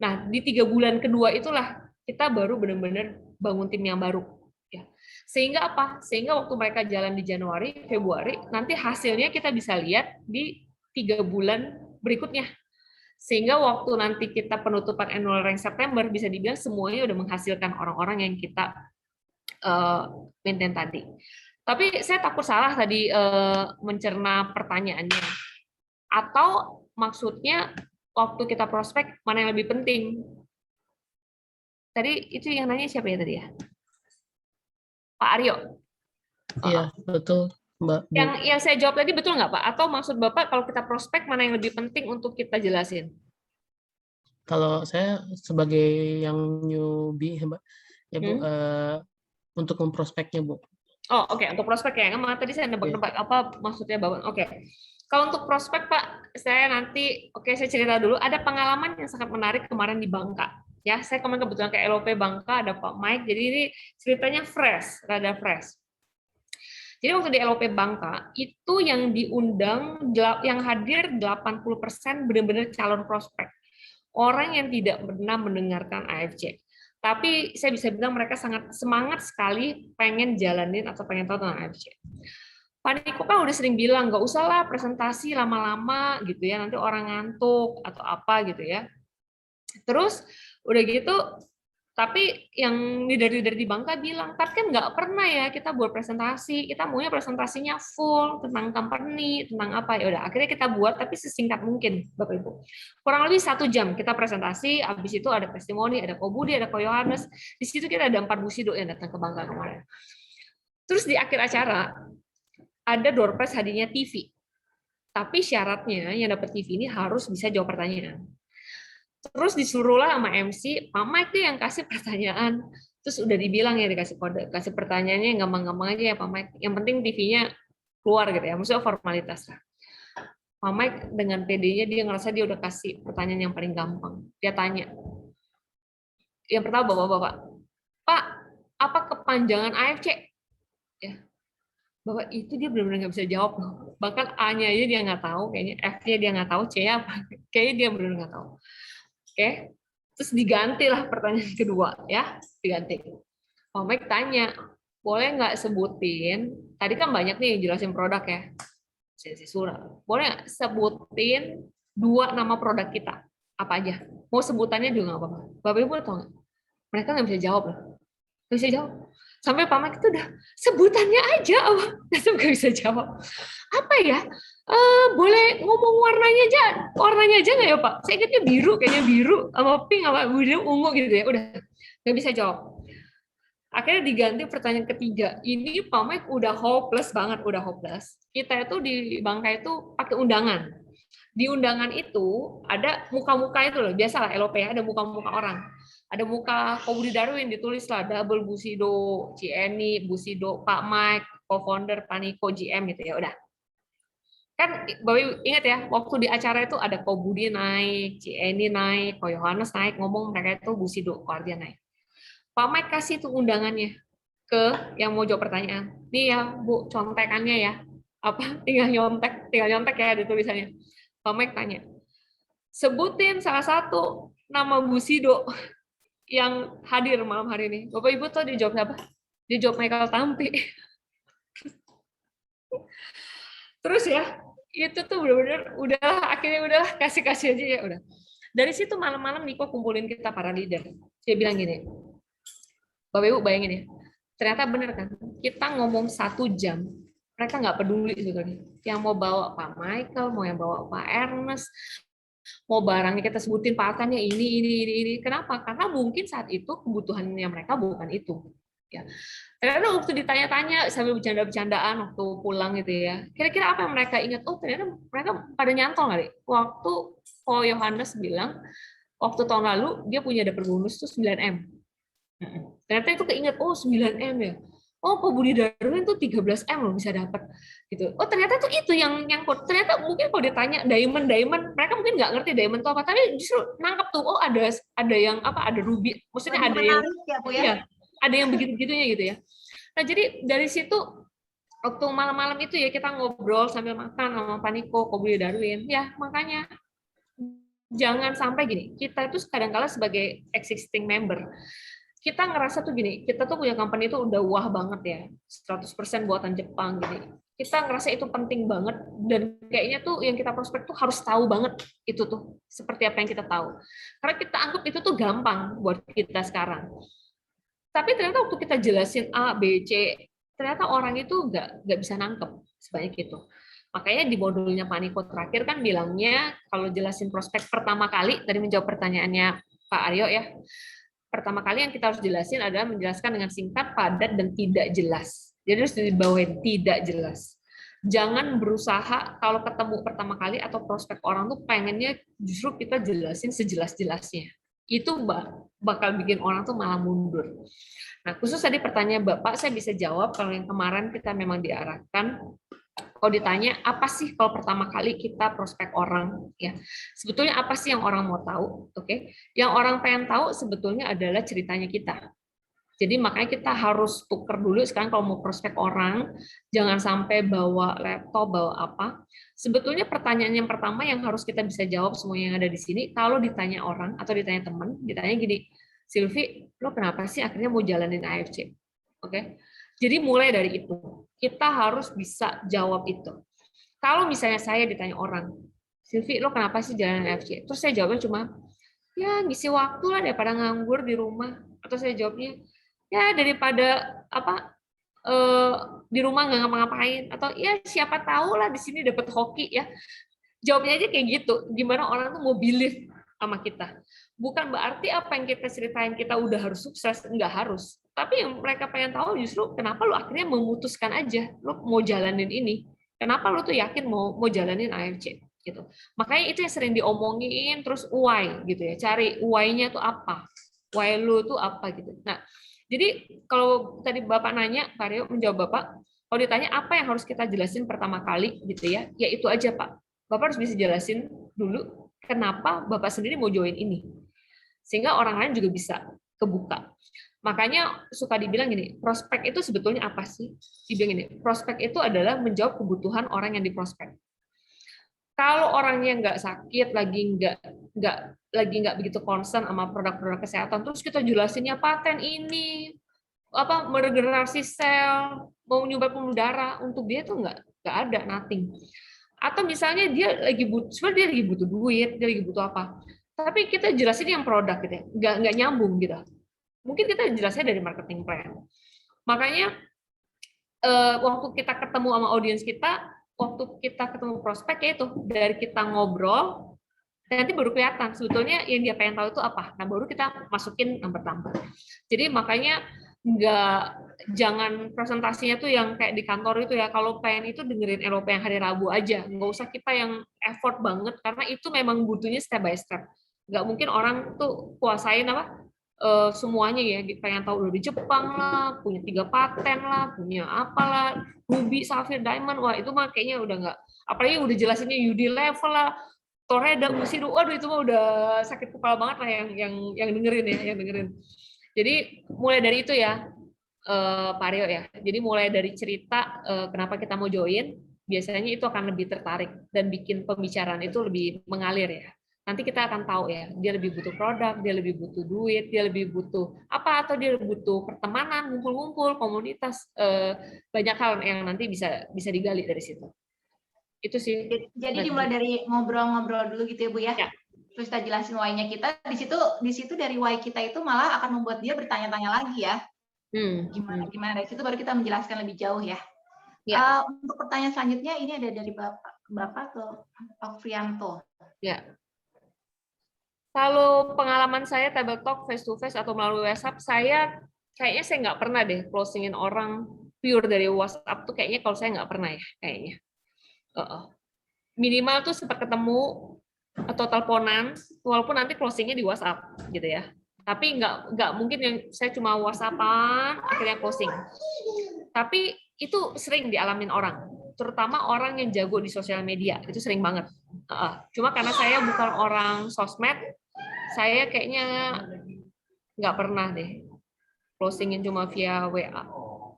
Nah, di 3 bulan kedua itulah kita baru benar-benar bangun tim yang baru. Ya. Sehingga apa? Sehingga waktu mereka jalan di Januari, Februari, nanti hasilnya kita bisa lihat di 3 bulan berikutnya. Sehingga waktu nanti kita penutupan annual rank September, bisa dibilang semuanya udah menghasilkan orang-orang yang kita maintain tadi. Tapi saya takut salah tadi mencerna pertanyaannya. Atau maksudnya waktu kita prospek mana yang lebih penting? Tadi itu yang nanya siapa ya tadi ya? Pak Aryo. Iya, betul, Mbak. Yang saya jawab tadi betul nggak Pak? Atau maksud Bapak kalau kita prospek mana yang lebih penting untuk kita jelasin? Kalau saya sebagai yang newbie, Mbak, ya Bu, untuk memprospeknya, Bu. Oh, oke. Untuk prospek ya. Emang tadi saya nebak-nebak apa maksudnya Bapak. Oke. Kalau untuk prospek Pak, saya nanti saya cerita dulu. Ada pengalaman yang sangat menarik kemarin di Bangka. Ya, saya kemarin kebetulan ke LOP Bangka, ada Pak Mike. Jadi ini ceritanya fresh, rada fresh. Jadi waktu di LOP Bangka, itu yang diundang, yang hadir 80% benar-benar calon prospek. Orang yang tidak pernah mendengarkan AFC. Tapi saya bisa bilang mereka sangat semangat sekali pengen jalanin atau pengen tahu tentang AFC. Paniko kan udah sering bilang, nggak usah lah presentasi lama-lama gitu ya, nanti orang ngantuk atau apa gitu ya. Terus udah gitu, tapi yang leader-leader di Bangka bilang, tapi kan nggak pernah ya kita buat presentasi, kita maunya presentasinya full tentang company, tentang apa, ya udah akhirnya kita buat tapi sesingkat mungkin, Bapak Ibu. Kurang lebih 1 jam kita presentasi, habis itu ada testimoni, ada Ko Budi, ada Ko Yohanes, di situ kita ada 4 busido yang datang ke Bangka kemarin. Terus di akhir acara ada door prize hadiahnya TV, tapi syaratnya yang dapat TV ini harus bisa jawab pertanyaan. Terus disuruhlah sama MC, Pak Mike tuh yang kasih pertanyaan. Terus udah dibilang ya dikasih kode, kasih pertanyaannya yang gampang-gampang aja ya Pak Mike. Yang penting TV-nya keluar gitu ya, maksudnya formalitas lah. Pak Mike dengan PD-nya dia ngerasa dia udah kasih pertanyaan yang paling gampang. Dia tanya. Yang pertama Bapak-bapak, Pak, apa kepanjangan AFC? Ya. Bapak itu dia benar-benar nggak bisa jawab loh. Bahkan A-nya aja dia nggak tahu, kayaknya F-nya dia nggak tahu, C-nya apa? Kayaknya dia benar-benar nggak tahu. Oke, terus digantilah pertanyaan kedua ya, diganti. Pak Mike tanya, boleh nggak sebutin? Tadi kan banyak nih jelasin produk ya, sesi surah. Boleh nggak sebutin 2 nama produk kita? Apa aja? Mau sebutannya juga nggak apa-apa. Bapak Ibu tahu nggak? Mereka nggak bisa jawab loh, nggak bisa jawab. Sampai Pak Mike itu udah sebutannya aja, tetap nggak bisa jawab. Apa ya? Boleh ngomong warnanya aja nggak ya Pak? Saya ingatnya biru, kayaknya biru sama pink sama biru ungu gitu ya. Udah nggak bisa jawab. Akhirnya diganti pertanyaan ketiga. Ini Pak Mike udah hopeless banget, udah hopeless. Kita itu di Bangka itu pakai undangan. Di undangan itu ada muka-muka itu loh, biasalah LOP ya, ada muka-muka orang. Ada muka Ko Budi Darwin ditulis lah, double Busido, Cieni, Busido, Pak Mike, co-founder Paniko, GM gitu ya, udah. Kan Bapak ingat ya, waktu di acara itu ada Ko Budi naik, Cieni naik, Ko Yohanes naik, ngomong mereka itu Busido, Ko Ardian naik. Pak Mike kasih tuh undangannya ke yang mau jawab pertanyaan. Nih ya Bu, contekannya ya. Apa? Tinggal nyontek ya ada tulisannya. Pak Mike tanya, sebutin salah satu nama Busido yang hadir malam hari ini. Bapak Ibu tahu dia jawab siapa? Dia jawab Michael Tampi. Terus ya, itu tuh benar-benar udahlah kasih aja ya udah. Dari situ malam-malam Niko kumpulin kita para leader. Dia bilang gini, Bapak Ibu bayangin ya, ternyata benar kan, kita ngomong 1 jam mereka nggak peduli sebetulnya. Yang mau bawa Pak Michael, mau yang bawa Pak Ernest, mau barangnya kita sebutin patennya ini. Kenapa? Karena mungkin saat itu kebutuhannya mereka bukan itu. Ya. Ternyata waktu ditanya-tanya sambil bercanda-bercandaan waktu pulang gitu ya. Kira-kira apa yang mereka ingat? Oh ternyata mereka pada nyantol nggak deh? Waktu Ko Yohanes bilang waktu tahun lalu dia punya dapur bonus tuh 9M. Ternyata itu keinget, oh 9M ya. Oh, Pak Budi Darwin tuh 13M loh bisa dapat gitu. Oh, ternyata tuh itu yang nyangkut. Ternyata mungkin kalau ditanya diamond, mereka mungkin nggak ngerti diamond itu apa, tapi justru nangkep tuh, oh ada yang apa, ada ruby. Maksudnya ada yang ya, Bu, ya? Iya, ada yang begitu-begitunya gitu ya. Nah, jadi dari situ waktu malam-malam itu ya kita ngobrol sambil makan sama Pak Niko, Pak Budi Darwin. Ya, makanya jangan sampai gini, kita itu kadang-kala sebagai existing member, kita ngerasa tuh gini, kita tuh punya company itu udah wah banget ya, 100% buatan Jepang gini. Kita ngerasa itu penting banget, dan kayaknya tuh yang kita prospek tuh harus tahu banget itu tuh, seperti apa yang kita tahu. Karena kita anggap itu tuh gampang buat kita sekarang. Tapi ternyata waktu kita jelasin A, B, C, ternyata orang itu nggak bisa nangkep sebanyak itu. Makanya di modulnya Pak Niko terakhir kan bilangnya, kalau jelasin prospek pertama kali, tadi menjawab pertanyaannya Pak Aryo ya, pertama kali yang kita harus jelasin adalah menjelaskan dengan singkat, padat, dan tidak jelas. Jadi harus dibawain tidak jelas. Jangan berusaha kalau ketemu pertama kali atau prospek orang tuh pengennya justru kita jelasin sejelas-jelasnya. Itu bakal bikin orang tuh malah mundur. Nah, khusus tadi pertanyaan Bapak, saya bisa jawab kalau yang kemarin kita memang diarahkan. Kalau ditanya apa sih kalau pertama kali kita prospek orang, ya sebetulnya apa sih yang orang mau tahu? Oke, yang orang pengen tahu sebetulnya adalah ceritanya kita. Jadi makanya kita harus tuker dulu sekarang kalau mau prospek orang, jangan sampai bawa laptop, bawa apa. Sebetulnya pertanyaan yang pertama yang harus kita bisa jawab semua yang ada di sini, kalau ditanya orang atau ditanya teman, ditanya gini, Silvi, lo kenapa sih akhirnya mau jalanin AFC? Oke. Jadi mulai dari itu, kita harus bisa jawab itu. Kalau misalnya saya ditanya orang, Silvi, lo kenapa sih jalan AFC? Terus saya jawabnya cuma, ya ngisi waktu lah daripada nganggur di rumah. Atau saya jawabnya, ya daripada apa di rumah nggak ngapa-ngapain. Atau ya siapa tahu lah di sini dapat hoki ya. Jawabnya aja kayak gitu. Gimana orang tuh mau believe sama kita. Bukan berarti apa yang kita ceritain kita udah harus sukses, nggak harus. Tapi yang mereka pengen tahu justru kenapa lu akhirnya memutuskan aja lu mau jalanin ini. Kenapa lu tuh yakin mau jalanin AFC gitu. Makanya itu yang sering diomongin terus why gitu ya. Cari why-nya tuh apa? Why lu tuh apa gitu. Nah, jadi kalau tadi Bapak nanya, Pak Rio menjawab Bapak, kalau ditanya apa yang harus kita jelasin pertama kali gitu ya itu aja Pak. Bapak harus bisa jelasin dulu kenapa Bapak sendiri mau join ini. Sehingga orang lain juga bisa kebuka. Makanya suka dibilang gini, prospek itu sebetulnya apa sih? Dibilang gini, prospek itu adalah menjawab kebutuhan orang yang diprospek. Kalau orangnya nggak sakit, lagi nggak begitu concern sama produk-produk kesehatan, terus kita jelasinnya paten ini, apa meregenerasi sel, mau nyumbat pembuluh darah, untuk dia tuh nggak ada, nothing. Atau misalnya dia lagi butuh duit, dia lagi butuh apa? Tapi kita jelasin yang produk gitu ya, nggak nyambung gitu. Mungkin kita jelasnya dari marketing plan. Makanya waktu kita ketemu sama audiens kita, waktu kita ketemu prospek ya itu dari kita ngobrol, nanti baru kelihatan sebetulnya yang dia pengen tahu itu apa. Nah baru kita masukin tambah-tambah. Jadi makanya jangan presentasinya tuh yang kayak di kantor itu ya, kalau pengen itu dengerin LOP yang hari Rabu aja, nggak usah kita yang effort banget karena itu memang butuhnya step by step. Nggak mungkin orang tuh kuasain apa semuanya ya, pengen tahu udah di Jepang lah, punya 3 paten lah, punya apalah, ruby, safir, diamond, wah itu mah kayaknya udah nggak, apalagi udah jelasinnya UD level lah, Toreda, Musidu, waduh itu mah udah sakit kepala banget lah yang dengerin ya, yang dengerin. Jadi mulai dari itu ya, Pak Rio ya. Jadi mulai dari cerita kenapa kita mau join, biasanya itu akan lebih tertarik dan bikin pembicaraan itu lebih mengalir ya. Nanti kita akan tahu ya, dia lebih butuh produk, dia lebih butuh duit, dia lebih butuh apa, atau dia butuh pertemanan, ngumpul-ngumpul, komunitas, banyak hal yang nanti bisa digali dari situ. Itu sih. Jadi dimulai dari ngobrol-ngobrol dulu gitu ya Bu ya. Ya. Terus kita jelasin why-nya kita, di situ dari why kita itu malah akan membuat dia bertanya-tanya lagi ya. Gimana dari situ baru kita menjelaskan lebih jauh ya. Ya. Untuk pertanyaan selanjutnya ini ada dari Bapak ke Pak Frianto. Ya. Kalau pengalaman saya table talk face to face atau melalui WhatsApp, kayaknya saya nggak pernah deh closingin orang pure dari WhatsApp tuh kayaknya kalau saya nggak pernah ya kayaknya. Minimal tuh sempat ketemu atau teleponan, walaupun nanti closingnya di WhatsApp gitu ya. Tapi nggak mungkin yang saya cuma WhatsAppan akhirnya closing. Tapi itu sering dialamin orang, terutama orang yang jago di sosial media itu sering banget. Cuma karena saya bukan orang sosmed, saya kayaknya nggak pernah deh closingin cuma via WA.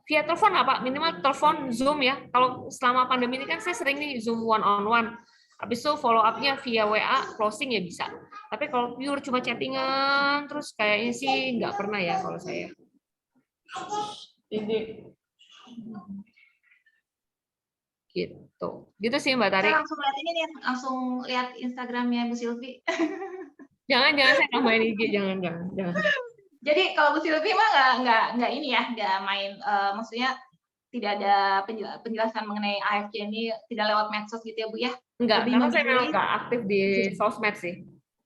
Via telepon apa? Minimal telepon, Zoom ya. Kalau selama pandemi ini kan saya sering nih Zoom one on one. Habis itu follow up-nya via WA, closing ya bisa. Tapi kalau pure cuma chattingan, terus kayaknya sih nggak pernah ya kalau saya. Ini gitu sih Mbak Tari. Saya langsung lihat ini nih, langsung lihat Instagramnya Bu Silvi. Jangan saya tambahin IG, jangan. Jadi kalau Bu Silvi mah nggak ini ya, nggak main, maksudnya tidak ada penjelasan mengenai AFC ini tidak lewat medsos gitu ya Bu ya? Enggak, Lebih karena saya memilih. memang nggak aktif di sosmed sih.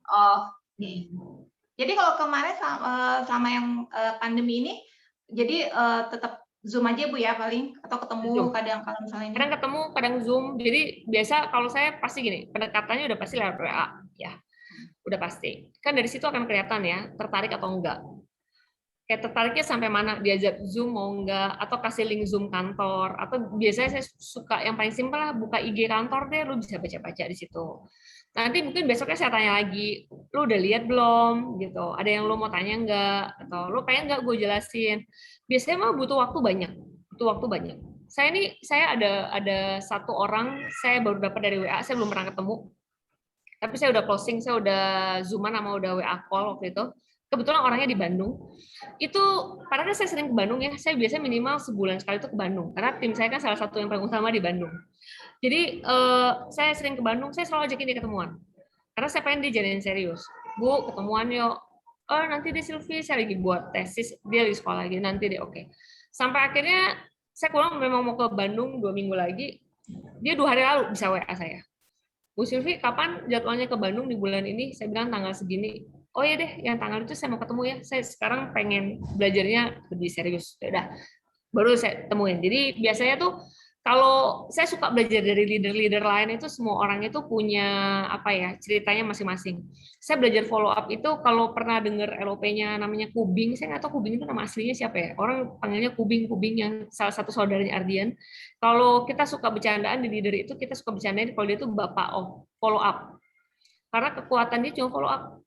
Oh, oke. Jadi kalau kemarin sama yang pandemi ini, jadi tetap Zoom aja Bu ya paling, atau ketemu Zoom. kadang kalau misalnya ini? Kadang ketemu, kadang Zoom. Jadi biasa kalau saya pasti gini, pendekatannya udah pasti lewat WA ya. Udah pasti. Kan dari situ akan kelihatan ya, tertarik atau enggak. Kayak tertariknya sampai mana, diajak Zoom mau enggak, atau kasih link Zoom kantor, atau biasanya saya suka yang paling simpel lah, buka IG kantor deh, lu bisa baca-baca di situ. Nanti mungkin besoknya saya tanya lagi, lu udah lihat belum gitu, ada yang lu mau tanya enggak, atau lu pengen enggak gue jelasin. Biasanya mah butuh waktu banyak. Saya ada satu orang, saya baru dapat dari WA, saya belum pernah ketemu, tapi saya udah closing, saya udah Zooman sama udah WA call waktu itu. Kebetulan orangnya di Bandung. Itu padahal saya sering ke Bandung ya. Saya biasanya minimal sebulan sekali itu ke Bandung. Karena tim saya kan salah satu yang paling utama di Bandung. Jadi saya sering ke Bandung, saya selalu ajakin dia ketemuan. Karena saya pengen dia jadiin serius. Bu, ketemuan yuk. Oh, nanti deh Silvi, saya lagi buat tesis, dia lagi sekolah lagi, nanti deh oke. Sampai akhirnya saya pulang memang mau ke Bandung 2 minggu lagi. Dia 2 hari lalu bisa WA saya. Bu Silvi, kapan jadwalnya ke Bandung di bulan ini? Saya bilang tanggal segini. Oh ya deh, yang tanggal itu saya mau ketemu ya. Saya sekarang pengen belajarnya lebih serius. Ya udah, baru saya temuin. Jadi biasanya tuh kalau saya suka belajar dari leader-leader lain itu semua orang itu punya apa ya ceritanya masing-masing. Saya belajar follow up itu kalau pernah dengar LOP-nya namanya Kubing, saya nggak tahu Kubing itu nama aslinya siapa ya. Orang panggilnya Kubing yang salah satu saudaranya Ardian. Kalau kita suka bercandaan di leader itu kita suka bercandain kalau dia itu bapak follow up. Karena kekuatan dia cuma follow up.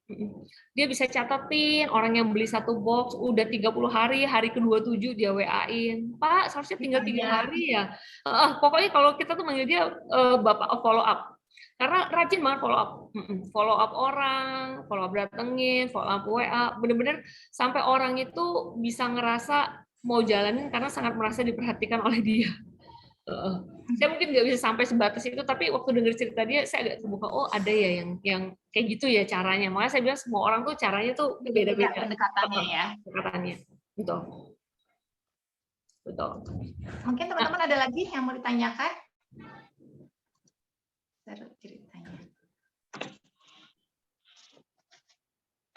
Dia bisa catatin orang yang beli 1 box udah 30 hari, hari ke-27 dia WA-in. Pak, seharusnya tinggal 3 hari ya. Pokoknya kalau kita tuh manggil dia bapak follow up. Karena rajin banget follow up. Follow up orang, follow up datengin, follow up WA. Bener-bener sampai orang itu bisa ngerasa mau jalanin karena sangat merasa diperhatikan oleh dia. Saya mungkin nggak bisa sampai sebatas itu, tapi waktu dengar cerita dia, saya agak terbuka. Oh, ada ya yang kayak gitu ya caranya. Makanya saya bilang semua orang tuh caranya tuh beda-beda. Pendekatannya ya. Pendekatannya, betul. Mungkin teman-teman ada lagi yang mau ditanyakan? Ceritanya.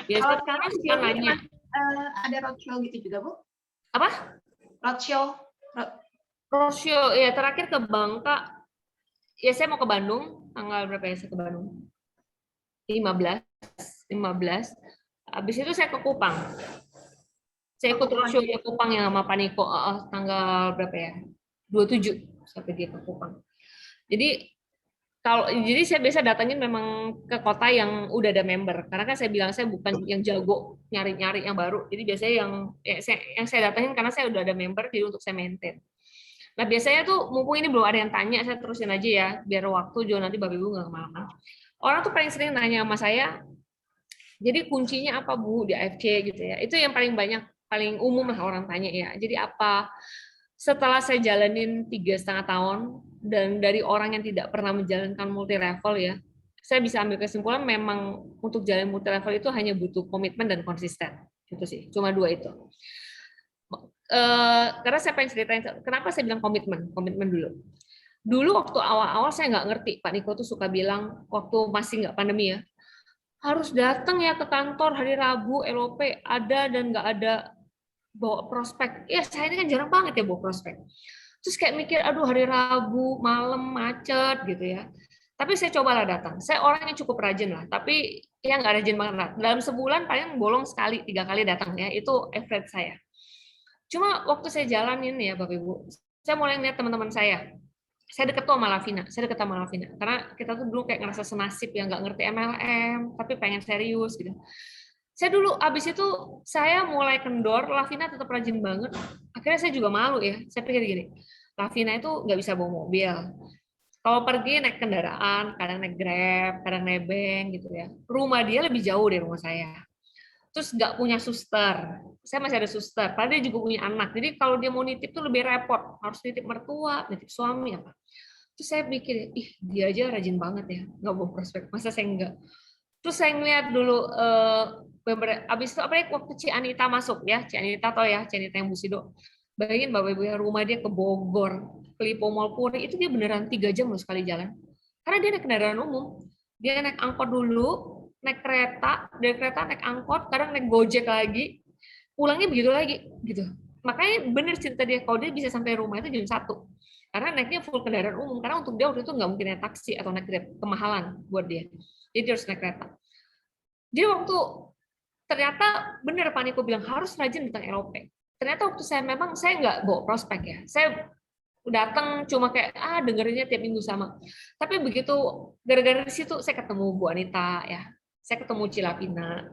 Kalau sekarang nanya. Ada roadshow gitu juga, Bu? Apa? Roadshow ya terakhir ke Bangka. Ya saya mau ke Bandung, tanggal berapa ya saya ke Bandung? 15. Habis itu saya ke Kupang. Saya ikut roadshow di Kupang yang sama Paniko tanggal berapa ya? 27 saya pergi ke Kupang. Jadi saya biasa datangin memang ke kota yang udah ada member. Karena kan saya bilang saya bukan yang jago nyari-nyari yang baru. Jadi biasanya yang saya datangin karena saya udah ada member jadi untuk saya maintain. Nah biasanya tuh mumpung ini belum ada yang tanya, saya terusin aja ya, biar waktu juga nanti Bapak Ibu nggak kemalaman. Orang tuh paling sering nanya sama saya, jadi kuncinya apa Bu di AFC gitu ya? Itu yang paling banyak, paling umum lah orang tanya ya. Jadi apa? Setelah saya jalanin 3,5 tahun dan dari orang yang tidak pernah menjalankan multi level ya, saya bisa ambil kesimpulan memang untuk jalan multi level itu hanya butuh komitmen dan konsisten. Itu sih, cuma 2 itu. karena saya pengen ceritain, kenapa saya bilang komitmen dulu. Dulu waktu awal-awal saya nggak ngerti, Pak Niko tuh suka bilang, waktu masih nggak pandemi ya, harus datang ya ke kantor hari Rabu, LOP, ada dan nggak ada bawa prospek. Ya saya ini kan jarang banget ya bawa prospek. Terus kayak mikir, aduh hari Rabu, malam, macet gitu ya. Tapi saya cobalah datang. Saya orang yang cukup rajin lah, tapi ya nggak rajin banget lah. Dalam sebulan paling bolong sekali, 3 kali datang ya, itu average saya. Cuma waktu saya jalanin ya Bapak Ibu, saya mulai lihat teman-teman saya deket tuh sama Lavina, karena kita tuh dulu kayak ngerasa senasib ya, nggak ngerti MLM, tapi pengen serius gitu. Saya dulu abis itu saya mulai kendor, Lavina tetap rajin banget. Akhirnya saya juga malu ya, saya pikir gini, Lavina itu nggak bisa bawa mobil. Kalau pergi naik kendaraan, kadang naik Grab, kadang nebeng gitu ya. Rumah dia lebih jauh dari rumah saya. Terus nggak punya suster. Saya masih ada suster. Padahal dia juga punya anak. Jadi kalau dia mau nitip tuh lebih repot. Harus nitip mertua, nitip suami apa. Terus saya pikir, ih dia aja rajin banget ya, nggak bawa prospek. Masa saya enggak? Terus saya ngeliat dulu, abis itu apalagi waktu Ci Anita masuk ya, Ci Anita tau ya, Ci Anita yang Busido. Bayangin Bapak Ibu ya, rumah dia ke Bogor, ke Lipo Mall Puri, itu dia beneran 3 jam loh sekali jalan. Karena dia naik kendaraan umum. Dia naik angkot dulu, naik kereta, dari kereta naik angkot, kadang naik Gojek lagi, pulangnya begitu lagi, gitu. Makanya bener cerita dia, kalau dia bisa sampai rumah itu jam 1. Karena naiknya full kendaraan umum, karena untuk dia waktu itu nggak mungkin naik taksi atau naik Grab, kemahalan buat dia. Jadi dia harus naik kereta. Jadi waktu ternyata bener Pak Niko bilang harus rajin datang LOP. Ternyata waktu saya memang saya nggak bawa prospek ya. Saya datang cuma kayak dengerinnya tiap minggu sama. Tapi begitu gara-gara di situ saya ketemu Bu Anita ya. Saya ketemu Cilavina.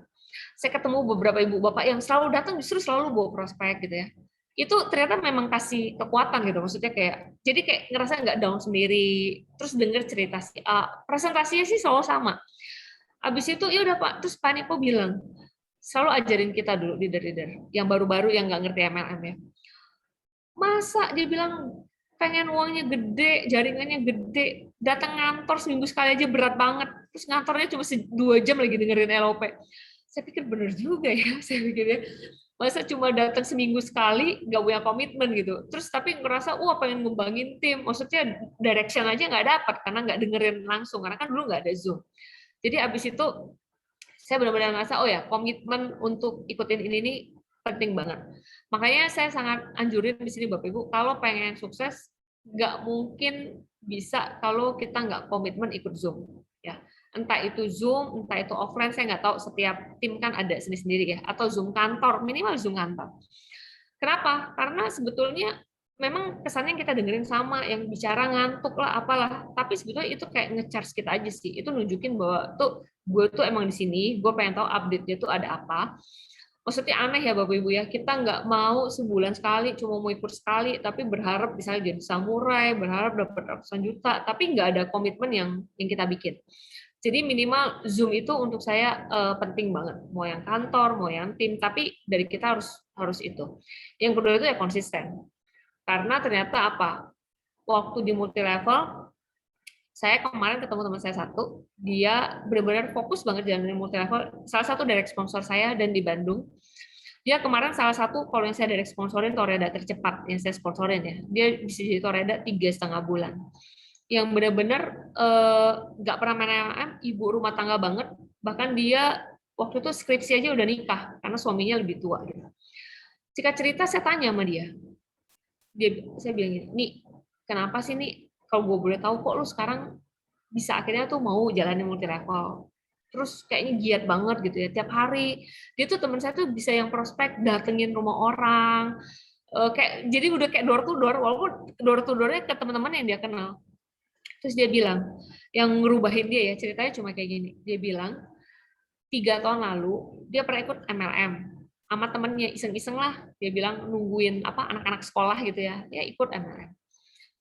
Saya ketemu beberapa ibu bapak yang selalu datang justru selalu bawa prospek gitu ya. Itu ternyata memang kasih kekuatan gitu, maksudnya kayak jadi kayak ngerasa nggak down sendiri, terus denger cerita si A, presentasinya sih selalu sama. Habis itu ya udah Pak, terus Pak Niko bilang selalu ajarin kita dulu leader-leader yang baru-baru yang nggak ngerti MLM ya. Masa dia bilang pengen uangnya gede, jaringannya gede, datang ngantor seminggu sekali aja berat banget, terus ngantornya cuma 2 jam lagi dengerin LOP. Saya pikir bener juga ya, saya pikirnya masa cuma datang seminggu sekali nggak punya komitmen gitu, terus tapi ngerasa pengen ngembangin tim, maksudnya direction aja nggak dapat karena nggak dengerin langsung, karena kan dulu nggak ada Zoom. Jadi abis itu saya benar-benar ngerasa komitmen untuk ikutin ini nih penting banget. Makanya saya sangat anjurin di sini Bapak Ibu, kalau pengen sukses nggak mungkin bisa kalau kita nggak komitmen ikut Zoom ya. Entah itu Zoom, entah itu offline, saya nggak tahu, setiap tim kan ada sendiri-sendiri ya, atau Zoom kantor, minimal Zoom kantor. Kenapa? Karena sebetulnya memang kesannya kita dengerin sama, yang bicara ngantuk lah, apalah, tapi sebetulnya itu kayak nge-charge kita aja sih, itu nunjukin bahwa gue tuh emang di sini, gue pengen tahu update-nya tuh ada apa. Maksudnya aneh ya Bapak Ibu ya, kita nggak mau sebulan sekali, cuma mau ikut sekali, tapi berharap misalnya jadi samurai, berharap dapat ratusan juta, tapi nggak ada komitmen yang kita bikin. Jadi minimal Zoom itu untuk saya penting banget, mau yang kantor, mau yang tim, tapi dari kita harus itu. Yang kedua itu ya konsisten. Karena ternyata apa? Waktu di multi level, saya kemarin ketemu teman saya satu, dia benar-benar fokus banget jalanin multi level. Salah satu direct sponsor saya dan di Bandung. Dia kemarin salah satu kalau yang saya direct sponsorin Toreda tercepat yang saya sponsorin ya. Dia bisa jadi Toreda 3,5 bulan. Yang benar-benar nggak pernah main MLM, ibu rumah tangga banget. Bahkan dia waktu itu skripsi aja udah nikah karena suaminya lebih tua. Gitu. Jika cerita saya tanya sama dia, saya bilang gini, nih kenapa sih nih kalau gue boleh tahu kok lu sekarang bisa akhirnya tuh mau jalanin multi level, terus kayaknya giat banget gitu ya tiap hari. Dia tuh teman saya tuh bisa yang prospek datengin rumah orang, kayak jadi udah kayak door to door, walaupun door to doornya ke teman-teman yang dia kenal. Terus dia bilang, yang ngerubahin dia ya, ceritanya cuma kayak gini. Dia bilang, 3 tahun lalu, dia pernah ikut MLM. Sama temennya, iseng-iseng lah. Dia bilang, nungguin anak-anak sekolah gitu ya. Dia ikut MLM.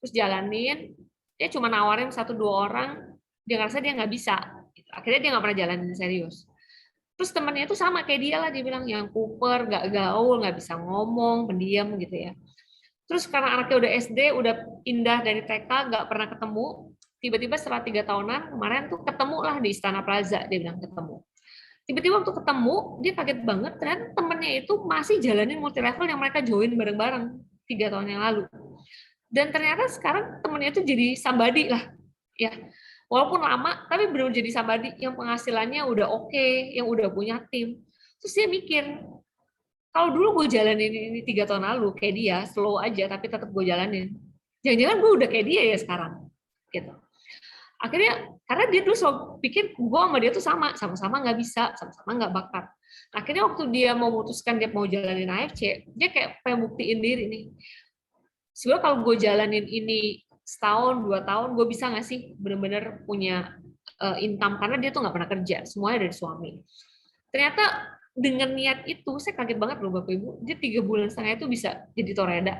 Terus jalanin, dia cuma nawarin 1-2 orang, dia ngerasa dia nggak bisa. Akhirnya dia nggak pernah jalanin serius. Terus temennya itu sama kayak dia lah, dia bilang, yang kuper, nggak gaul, nggak bisa ngomong, pendiam gitu ya. Terus karena anaknya udah SD, udah pindah dari TK, nggak pernah ketemu, tiba-tiba setelah 3 tahunan, kemarin tuh ketemu lah di Istana Plaza, dia bilang ketemu. Tiba-tiba waktu ketemu, dia kaget banget, ternyata temennya itu masih jalanin multi level yang mereka join bareng-bareng 3 tahun yang lalu. Dan ternyata sekarang temennya itu jadi somebody lah, ya. Walaupun lama, tapi belum jadi somebody yang penghasilannya udah oke, yang udah punya tim. Terus dia mikir, kalau dulu gue jalanin ini 3 tahun lalu, kayak dia, slow aja, tapi tetap gue jalanin. Jangan-jangan gue udah kayak dia ya sekarang. Gitu. Akhirnya karena dia dulu selalu pikir gue sama dia tuh sama-sama nggak bisa, sama-sama nggak bakat. Akhirnya waktu dia mau memutuskan dia mau jalanin AFC, dia kayak pengen buktiin diri nih. Sebenarnya kalau gue jalanin ini setahun, 2 tahun, gue bisa nggak sih benar-benar punya income, karena dia tuh nggak pernah kerja, semuanya dari suami. Ternyata dengan niat itu, saya kaget banget loh Bapak Ibu, dia 3 bulan setengah itu bisa jadi toreda.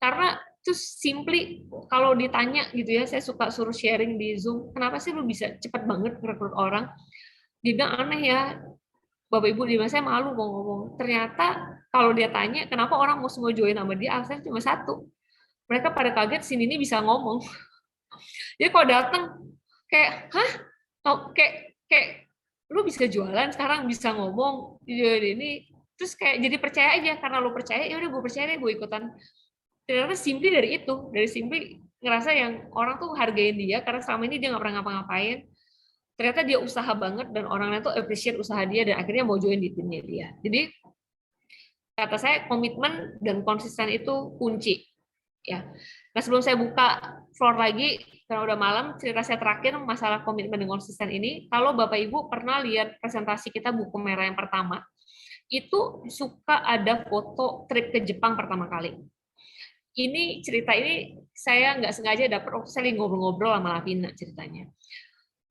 Karena terus simply kalau ditanya gitu ya, saya suka suruh sharing di Zoom, kenapa sih lu bisa cepat banget merekrut orang? Dia bilang aneh ya, Bapak Ibu, di saya malu mau ngomong. Ternyata kalau dia tanya kenapa orang mau semua join sama dia, alasannya cuma satu. Mereka pada kaget sini ini bisa ngomong. Jadi kalau datang kayak, hah? Kayak lu bisa jualan sekarang, bisa ngomong, ini terus kayak jadi percaya aja, karena lu percaya ya udah gue percaya deh, gue ikutan. Ternyata simply dari itu, dari simply ngerasa yang orang tuh hargain dia karena selama ini dia nggak pernah ngapa-ngapain. Ternyata dia usaha banget dan orangnya tuh appreciate usaha dia dan akhirnya mau join di timnya dia. Jadi kata saya komitmen dan konsisten itu kunci. Ya. Nah sebelum saya buka floor lagi karena udah malam, cerita saya terakhir masalah komitmen dan konsisten ini. Kalau Bapak Ibu pernah lihat presentasi kita buku merah yang pertama, itu suka ada foto trip ke Jepang pertama kali. Ini cerita ini saya nggak sengaja dapat waktu saya lagi ngobrol-ngobrol sama Lavina ceritanya.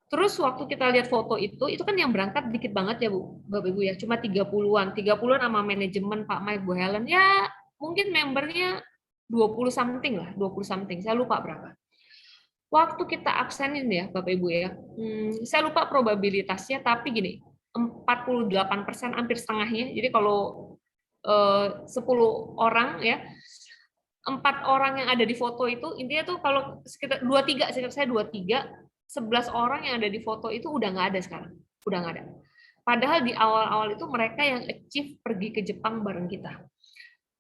Terus waktu kita lihat foto itu kan yang berangkat dikit banget ya Bu, Bapak Ibu ya, cuma 30-an sama manajemen Pak Mike, Bu Helen, ya mungkin membernya 20 something lah, 20 something, saya lupa berapa. Waktu kita absenin ya Bapak Ibu ya, saya lupa probabilitasnya, tapi gini, 48%, hampir setengahnya, jadi kalau 10 orang ya, 4 orang yang ada di foto itu intinya tuh kalau sekitar 23, sekitar saya 23, 11 orang yang ada di foto itu udah nggak ada sekarang, udah nggak ada. Padahal di awal-awal itu mereka yang achieve pergi ke Jepang bareng kita.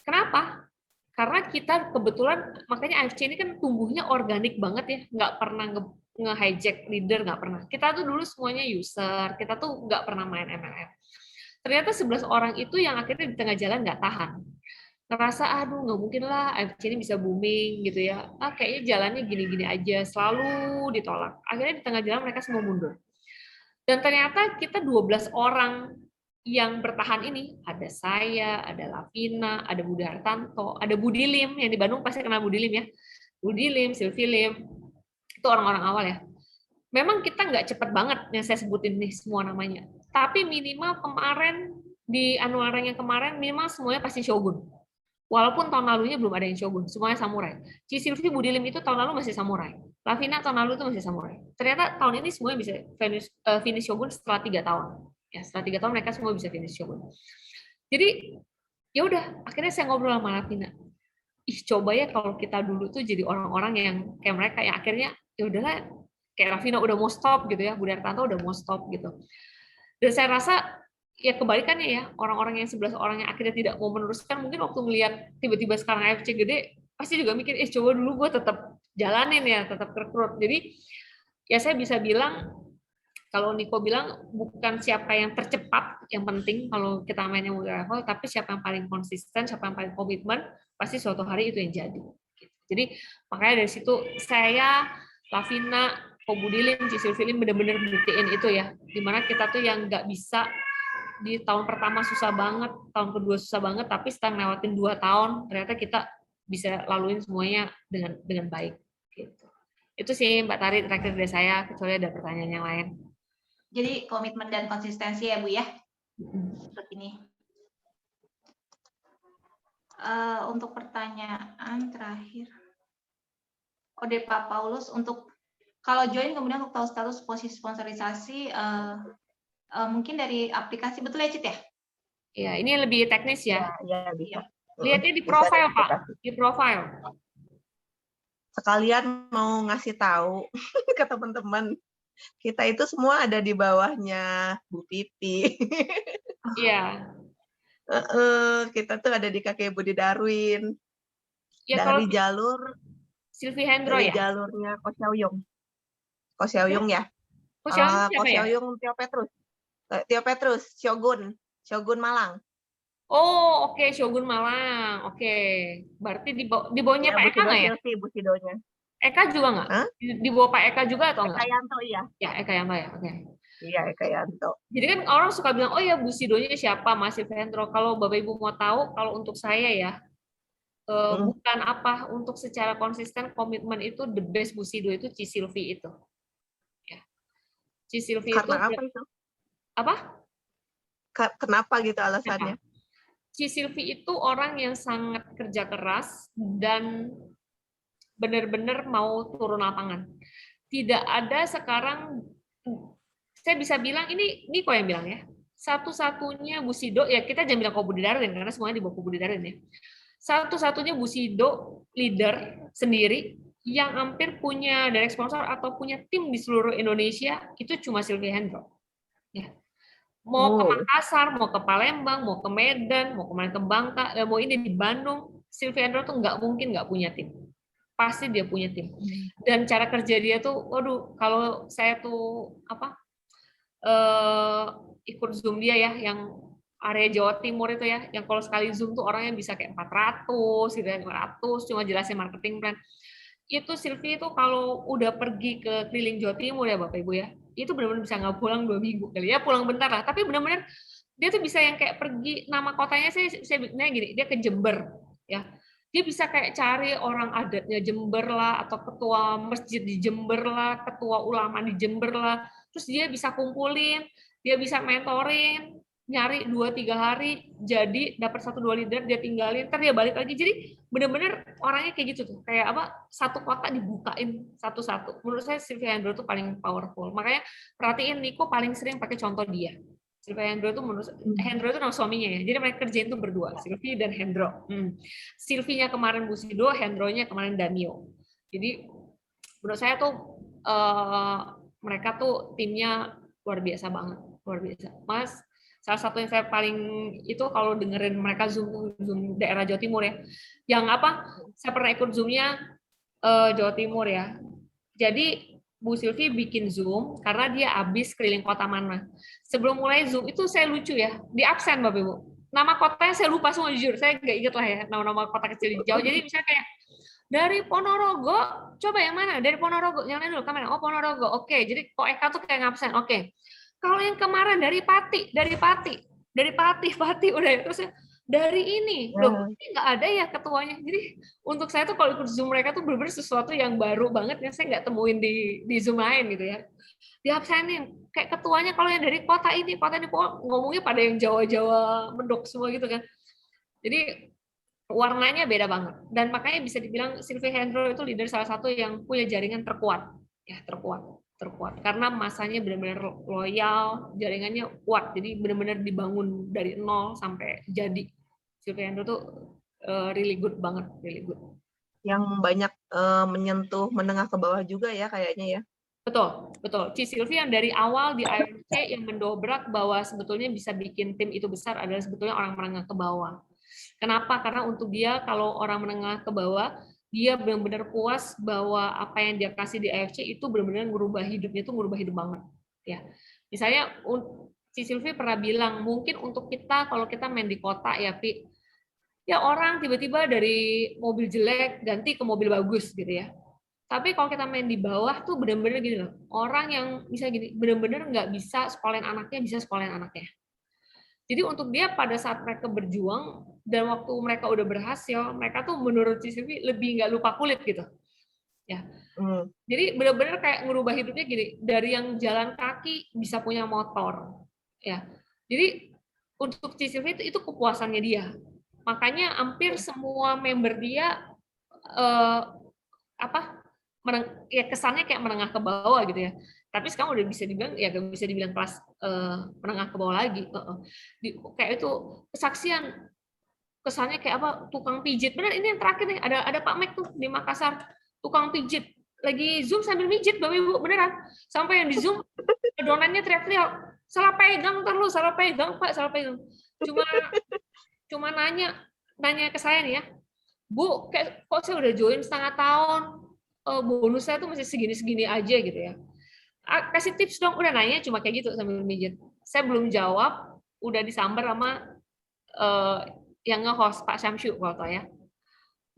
Kenapa? Karena kita kebetulan, makanya AFC ini kan tumbuhnya organik banget ya, nggak pernah nge-hijack leader, nggak pernah. Kita tuh dulu semuanya user, kita tuh nggak pernah main MLM. Ternyata 11 orang itu yang akhirnya di tengah jalan nggak tahan. Ngerasa aduh nggak mungkin lah AFC ini bisa booming gitu ya, kayaknya jalannya gini-gini aja, selalu ditolak. Akhirnya di tengah jalan mereka semua mundur. Dan ternyata kita 12 orang yang bertahan ini, ada saya, ada Lavina, ada Budi Hartanto, ada Budi Lim, yang di Bandung pasti kenal Budi Lim ya, Budi Lim, Sylvie Lim, itu orang-orang awal ya. Memang kita nggak cepat banget yang saya sebutin nih semua namanya, tapi minimal kemarin di annual rank yang kemarin minimal semuanya pasti Shogun. Walaupun tahun lalunya belum ada yang Shogun, semuanya samurai. Sylvie, Budi Lim itu tahun lalu masih samurai. Lavina tahun lalu itu masih samurai. Ternyata tahun ini semuanya bisa finish Shogun setelah 3 tahun. Ya, setelah 3 tahun mereka semua bisa finish Shogun. Jadi ya udah, akhirnya saya ngobrol sama Lavina. Coba ya kalau kita dulu tuh jadi orang-orang yang kayak mereka, yang akhirnya ya udahlah, kayak Lavina udah mau stop gitu ya, Budi Hartanto udah mau stop gitu. Dan saya rasa ya kebalikannya ya, orang-orang yang 11 orang yang akhirnya tidak mau meneruskan, mungkin waktu melihat tiba-tiba sekarang AFC gede, pasti juga mikir, coba dulu gue tetap jalanin ya, tetap rekrut. Jadi ya saya bisa bilang, kalau Niko bilang, bukan siapa yang tercepat yang penting kalau kita mainnya multi level, tapi siapa yang paling konsisten, siapa yang paling komitmen, pasti suatu hari itu yang jadi. Jadi makanya dari situ saya, Lavina, Budi Lim, Sylvie Lim benar-benar buktiin itu ya, dimana kita tuh yang nggak bisa di tahun pertama susah banget, tahun kedua susah banget, tapi setelah ngelewatin 2 tahun, ternyata kita bisa laluin semuanya dengan baik. Gitu. Itu sih Mbak Tari terakhir dari saya, kecuali ada pertanyaan yang lain. Jadi komitmen dan konsistensi ya Bu ya, untuk ini. Untuk pertanyaan terakhir, Ode Pak Paulus, untuk kalau join kemudian untuk tahu status posisi sponsorisasi, mungkin dari aplikasi, betul ya Cit ya? Iya, ini lebih teknis ya. Iya, bisa. Lihatnya di profile Pak, di profile. Sekalian mau ngasih tahu ke teman-teman. Kita itu semua ada di bawahnya Bu Pipi. Iya. Kita tuh ada di kaki Budi Darwin. Ya kalau Dari jalur Sylvie Hendro dari ya. jalurnya Ko Xiaoyong. Ko Xiaoyong ya. Oh, siapa Ko ya? Xiaoyong Tio Petrus, Shogun Malang. Oh, oke, Shogun Malang. Oke. Berarti di bawahnya Ya, Pak Eka nggak ya? Bu Sidonya. Eka juga nggak? Hah? Di bawah Pak Eka juga atau nggak? Eka Yanto, iya. Ya, Eka Yanto ya. Oke. Iya, Eka Yanto. Jadi kan orang suka bilang, oh ya Bu Sidonya siapa? Mas Sylvie Hendro. Kalau Bapak Ibu mau tahu, kalau untuk saya ya, bukan apa, untuk secara konsisten komitmen itu the best Bu Sido itu Ci Sylvie itu. Ya. Ci Sylvie Karena apa itu? Apa? Kenapa gitu alasannya? Ci Sylvie itu orang yang sangat kerja keras dan benar-benar mau turun lapangan. Tidak ada sekarang, saya bisa bilang ini kok yang bilang ya, satu-satunya Bu Sido, ya kita jangan bilang kok Budi Darwin karena semuanya di bawah Budi Darwin ya. Satu-satunya Bu Sido leader sendiri yang hampir punya direct sponsor atau punya tim di seluruh Indonesia itu cuma Sylvie Hendro. Ya. Mau ke Makassar, mau ke Palembang, mau ke Medan, mau kemana ke Bangka, mau ini di Bandung, Sylvie Hendro tuh nggak mungkin nggak punya tim. Pasti dia punya tim. Dan cara kerja dia tuh, waduh, kalau saya tuh ikut Zoom dia ya, yang area Jawa Timur itu ya, yang kalau sekali Zoom tuh orangnya bisa kayak 400, gitu ya, 500, cuma jelasin marketing plan. Itu Sylvie itu kalau udah pergi ke keliling Jawa Timur ya Bapak Ibu ya, itu benar-benar bisa nggak pulang 2 minggu kali ya, pulang bentar lah, tapi benar-benar dia tuh bisa yang kayak pergi, nama kotanya saya bikinnya gini, dia ke Jember ya, dia bisa kayak cari orang adatnya Jember lah, atau ketua masjid di Jember lah, ketua ulama di Jember lah, terus dia bisa kumpulin, dia bisa mentoring, nyari 2-3 hari, jadi dapat 1-2 leader, dia tinggalin, ntar dia balik lagi. Jadi bener-bener orangnya kayak gitu tuh, kayak apa, satu kota dibukain satu-satu. Menurut saya Sylvie Hendro tuh paling powerful. Makanya perhatiin Niko paling sering pakai contoh dia. Sylvie Hendro tuh menurut Hendro itu nama suaminya ya. Jadi mereka kerjain tuh berdua, Sylvie dan Hendro. Sylvie-nya kemarin Bu Sido, Hendro-nya kemarin Damio. Jadi menurut saya tuh mereka tuh timnya luar biasa banget, luar biasa. Mas, salah satu yang saya paling itu kalau dengerin mereka Zoom daerah Jawa Timur ya, yang saya pernah ikut Zoom-nya Jawa Timur ya. Jadi Bu Sylvie bikin Zoom karena dia habis keliling kota mana. Sebelum mulai Zoom itu saya lucu ya, di absen Bapak Ibu. Nama kotanya saya lupa semua, jujur saya nggak inget lah ya nama-nama kota kecil di Jawa. Jadi misalnya kayak dari Ponorogo, coba yang mana? Dari Ponorogo, yang lain dulu kamera. Oh Ponorogo, oke. Jadi kok Eka tuh kayak ngabsen, oke. Kalau yang kemarin dari Pati udah terus dari ini loh, ini nggak ada ya ketuanya. Jadi untuk saya tuh kalau ikut Zoom mereka tuh benar-benar sesuatu yang baru banget yang saya nggak temuin di Zoom lain gitu ya. Diabsenin kayak ketuanya kalau yang dari kota ini ngomongnya pada yang Jawa-Jawa mendok semua gitu kan. Jadi warnanya beda banget dan makanya bisa dibilang Sylvie Hendro itu leader salah satu yang punya jaringan terkuat karena masanya benar-benar loyal, jaringannya kuat, jadi benar-benar dibangun dari nol sampai jadi. Sylvie Hendro tuh really good banget, really good. Yang banyak menyentuh menengah ke bawah juga ya kayaknya ya. Betul. Ci Sylvie yang dari awal di AFC yang mendobrak bahwa sebetulnya bisa bikin tim itu besar adalah sebetulnya orang menengah ke bawah. Kenapa? Karena untuk dia kalau orang menengah ke bawah, dia benar-benar puas bahwa apa yang dia kasih di AFC itu benar-benar ngubah hidupnya, itu ngubah hidup banget. Ya, misalnya Ci Sylvie pernah bilang mungkin untuk kita kalau kita main di kota ya, Pi, ya orang tiba-tiba dari mobil jelek ganti ke mobil bagus gitu ya. Tapi kalau kita main di bawah tuh benar-benar gini loh, orang yang bisa gini benar-benar nggak bisa sekolahin anaknya bisa sekolahin anaknya. Jadi untuk dia pada saat mereka berjuang dan waktu mereka udah berhasil, mereka tuh menurut Ci Sylvie lebih nggak lupa kulit gitu. Ya. Jadi benar-benar kayak ngerubah hidupnya gini, dari yang jalan kaki bisa punya motor. Ya. Jadi untuk Ci Sylvie itu kepuasannya dia. Makanya hampir semua member dia kesannya kayak menengah ke bawah gitu ya. Tapi sekarang udah bisa dibilang ya gak bisa dibilang kelas menengah ke bawah lagi. Kayak itu kesaksian kesannya kayak tukang pijit. Benar ini yang terakhir nih ada Pak Mek tuh di Makassar, tukang pijit. lagi Zoom sambil mijit, Bapak Ibu, beneran. Sampai yang di Zoom, donannya teriak-teriak, salah pegang terus, salah pegang, Pak, salah pegang. Cuma nanya ke saya nih ya, Bu, kok saya udah join setengah tahun, bonus saya tuh masih segini-segini aja gitu ya. Kasih tips dong, udah nanya cuma kayak gitu sambil mijit. Saya belum jawab, udah disambar sama yang nge-host, Pak Syamsyu, kalau tau ya.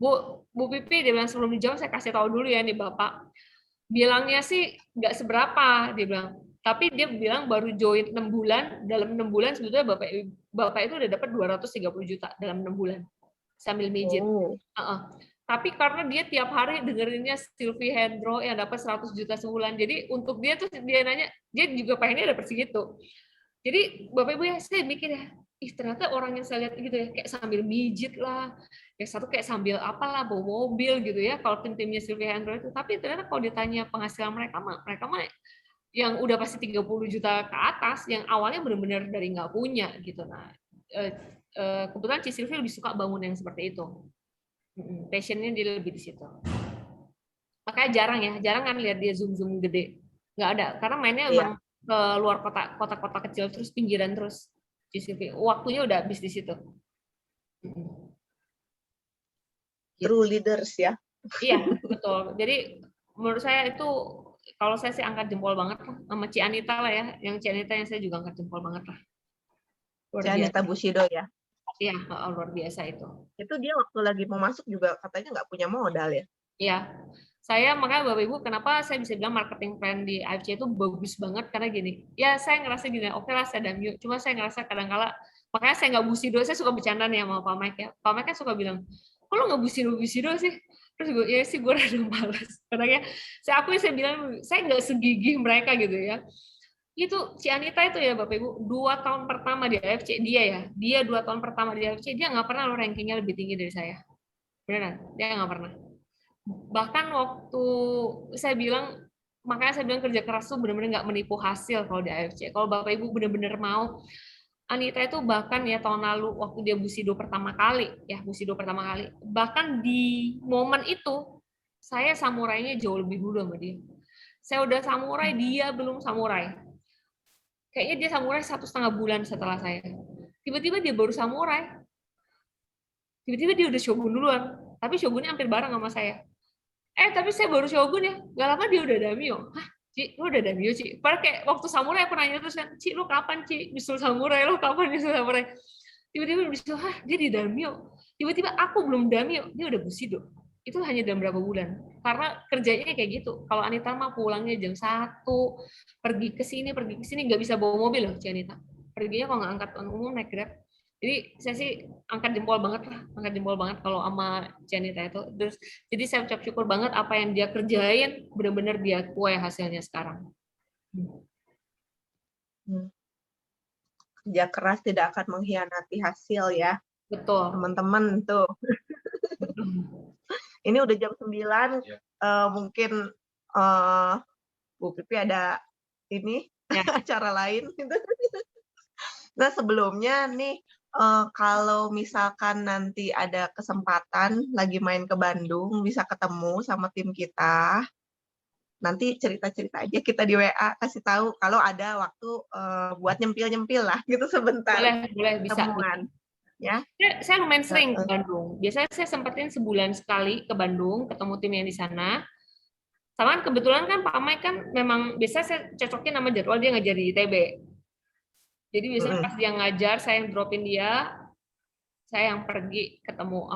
Bu Pipi, dia bilang sebelum dijawab saya kasih tahu dulu ya nih Bapak. Bilangnya sih nggak seberapa, dia bilang. Tapi dia bilang baru join 6 bulan, dalam 6 bulan sebetulnya Bapak itu udah dapat 230 juta dalam 6 bulan. Sambil mijit. Tapi karena dia tiap hari dengerinnya Sylvie Hendro yang dapat 100 juta sebulan. Jadi untuk dia tuh dia nanya, dia juga pengennya dapat segitu. Jadi Bapak Ibu ya, saya mikir ya, ternyata orang yang saya lihat gitu ya, kayak sambil mijit lah, yang satu kayak sambil apalah, bawa mobil gitu ya, kalau tim-timnya Sylvie Hendro itu. Tapi ternyata kalau ditanya penghasilan mereka mah yang udah pasti 30 juta ke atas, yang awalnya benar-benar dari nggak punya gitu. Nah, kebetulan Ci Sylvie lebih suka bangun yang seperti itu. Passionnya dia lebih di situ. Makanya jarang kan lihat dia zoom gede. Nggak ada, karena mainnya emang ke luar kota-kota kecil terus pinggiran terus. Waktunya udah habis di situ. True leaders ya. Iya, betul. Jadi menurut saya itu, kalau saya sih angkat jempol banget lah sama Ci Anita lah ya. Yang Ci Anita yang saya juga angkat jempol banget lah. Ci Anita Bushido ya. Iya, luar biasa itu. Itu dia waktu lagi mau masuk juga katanya nggak punya modal ya. Iya. Saya makanya Bapak Ibu, kenapa saya bisa bilang marketing plan di AFC itu bagus banget, karena gini, ya saya ngerasa gini, oke lah saya damyu, cuma saya ngerasa kadang-kala, makanya saya nggak busido, saya suka bercanda nih sama Pak Mike ya. Pak Mike kan suka bilang, kok lo nggak busido sih? Terus gue, ya sih gue rada malas. Kadang-kadang saya bilang, saya nggak segigih mereka gitu ya. Itu Ci Anita itu ya Bapak Ibu, 2 tahun pertama di AFC, dia 2 tahun pertama di AFC, dia nggak pernah lo rankingnya lebih tinggi dari saya. Beneran, dia nggak pernah. Bahkan waktu saya bilang, makanya saya bilang kerja keras tuh benar-benar nggak menipu hasil kalau di AFC. Kalau Bapak Ibu benar-benar mau, Anita itu bahkan ya tahun lalu waktu dia busido pertama kali, bahkan di momen itu saya samurainya jauh lebih dulu sama dia. Saya udah samurai, dia belum samurai. Kayaknya dia samurai 1,5 bulan setelah saya. Tiba-tiba dia baru samurai. Tiba-tiba dia udah shogun duluan. Tapi shogunnya hampir bareng sama saya. Tapi saya baru shogun ya. Gak lama dia udah daimyo. Hah, Ci, lu udah daimyo, Ci? Padahal kayak waktu samurai aku nanya terus kan, Ci, lu kapan, Ci? Nyusul samurai, lu kapan nyusul samurai? Tiba-tiba disuruh, dia di daimyo. Tiba-tiba aku belum daimyo, dia udah bushido. Itu hanya dalam berapa bulan. Karena kerjanya kayak gitu. Kalau Anita mah pulangnya jam 1, pergi ke sini, nggak bisa bawa mobil loh, Ci Anita. Perginya kalau nggak angkat umum naik Grab. Jadi saya sih angkat jempol banget kalau sama Janita itu. Terus jadi saya ucap syukur banget apa yang dia kerjain benar-benar dia kue hasilnya sekarang. Kerja keras tidak akan mengkhianati hasil ya. Betul. Teman-teman tuh. Ini udah jam 9, mungkin Bu Pipi ada ini acara lain. Nah sebelumnya nih, kalau misalkan nanti ada kesempatan lagi main ke Bandung, bisa ketemu sama tim kita, nanti cerita-cerita aja kita di WA, kasih tahu kalau ada waktu buat nyempil-nyempil lah gitu sebentar. Boleh, bisa. Temuan. Ya. Saya lumayan sering ke Bandung. Biasanya saya sempetin sebulan sekali ke Bandung, ketemu tim yang di sana. Sama kebetulan kan Pak Mike kan memang biasanya saya cocokin sama jadwal dia ngajar di ITB. Jadi biasanya pas dia ngajar, saya yang dropin dia, saya yang pergi ketemu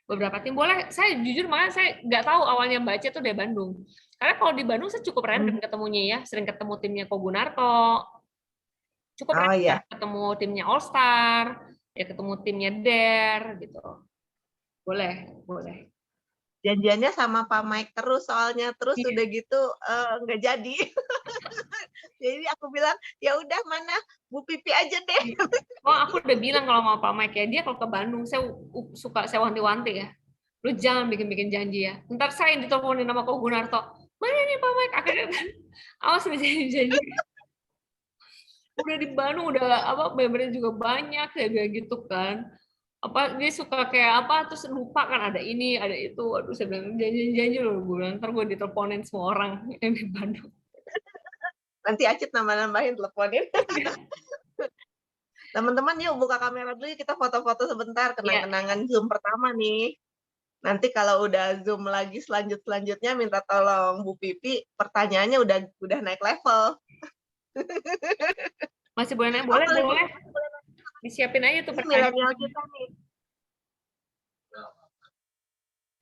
beberapa tim. Boleh, saya jujur makanya saya nggak tahu awalnya baca tuh dari Bandung. Karena kalau di Bandung saya cukup random ketemunya ya, sering ketemu timnya Kogunarto, cukup random ketemu timnya All Star, ya ketemu timnya Der gitu. Boleh. Janjiannya sama Pak Mike terus soalnya, terus udah gitu nggak jadi. Jadi aku bilang, ya udah mana Bu Pipi aja deh. Aku udah bilang kalau mau Pak Mike ya, dia kalau ke Bandung saya suka saya wanti-wanti ya. Lu jangan bikin janji ya. Ntar saya yang diteleponin sama Ko Gunarto. Mana nih Pak Mike? Akhirnya awas janji. Udah di Bandung udah bener-bener juga banyak kayak gitu kan. Apa dia suka kayak apa terus lupa kan ada ini ada itu. Aduh saya bilang janji loh gue bilang, ntar gue diteleponin semua orang yang di Bandung. Nanti Acit nambahin teleponin. Teman-teman yuk buka kamera dulu, kita foto-foto sebentar kenang-kenangan Zoom pertama nih. Nanti kalau udah Zoom lagi selanjutnya minta tolong Bu Pipi, pertanyaannya udah naik level. Masih boleh boleh. Disiapin aja tuh pertanyaan. Milenial kita nih.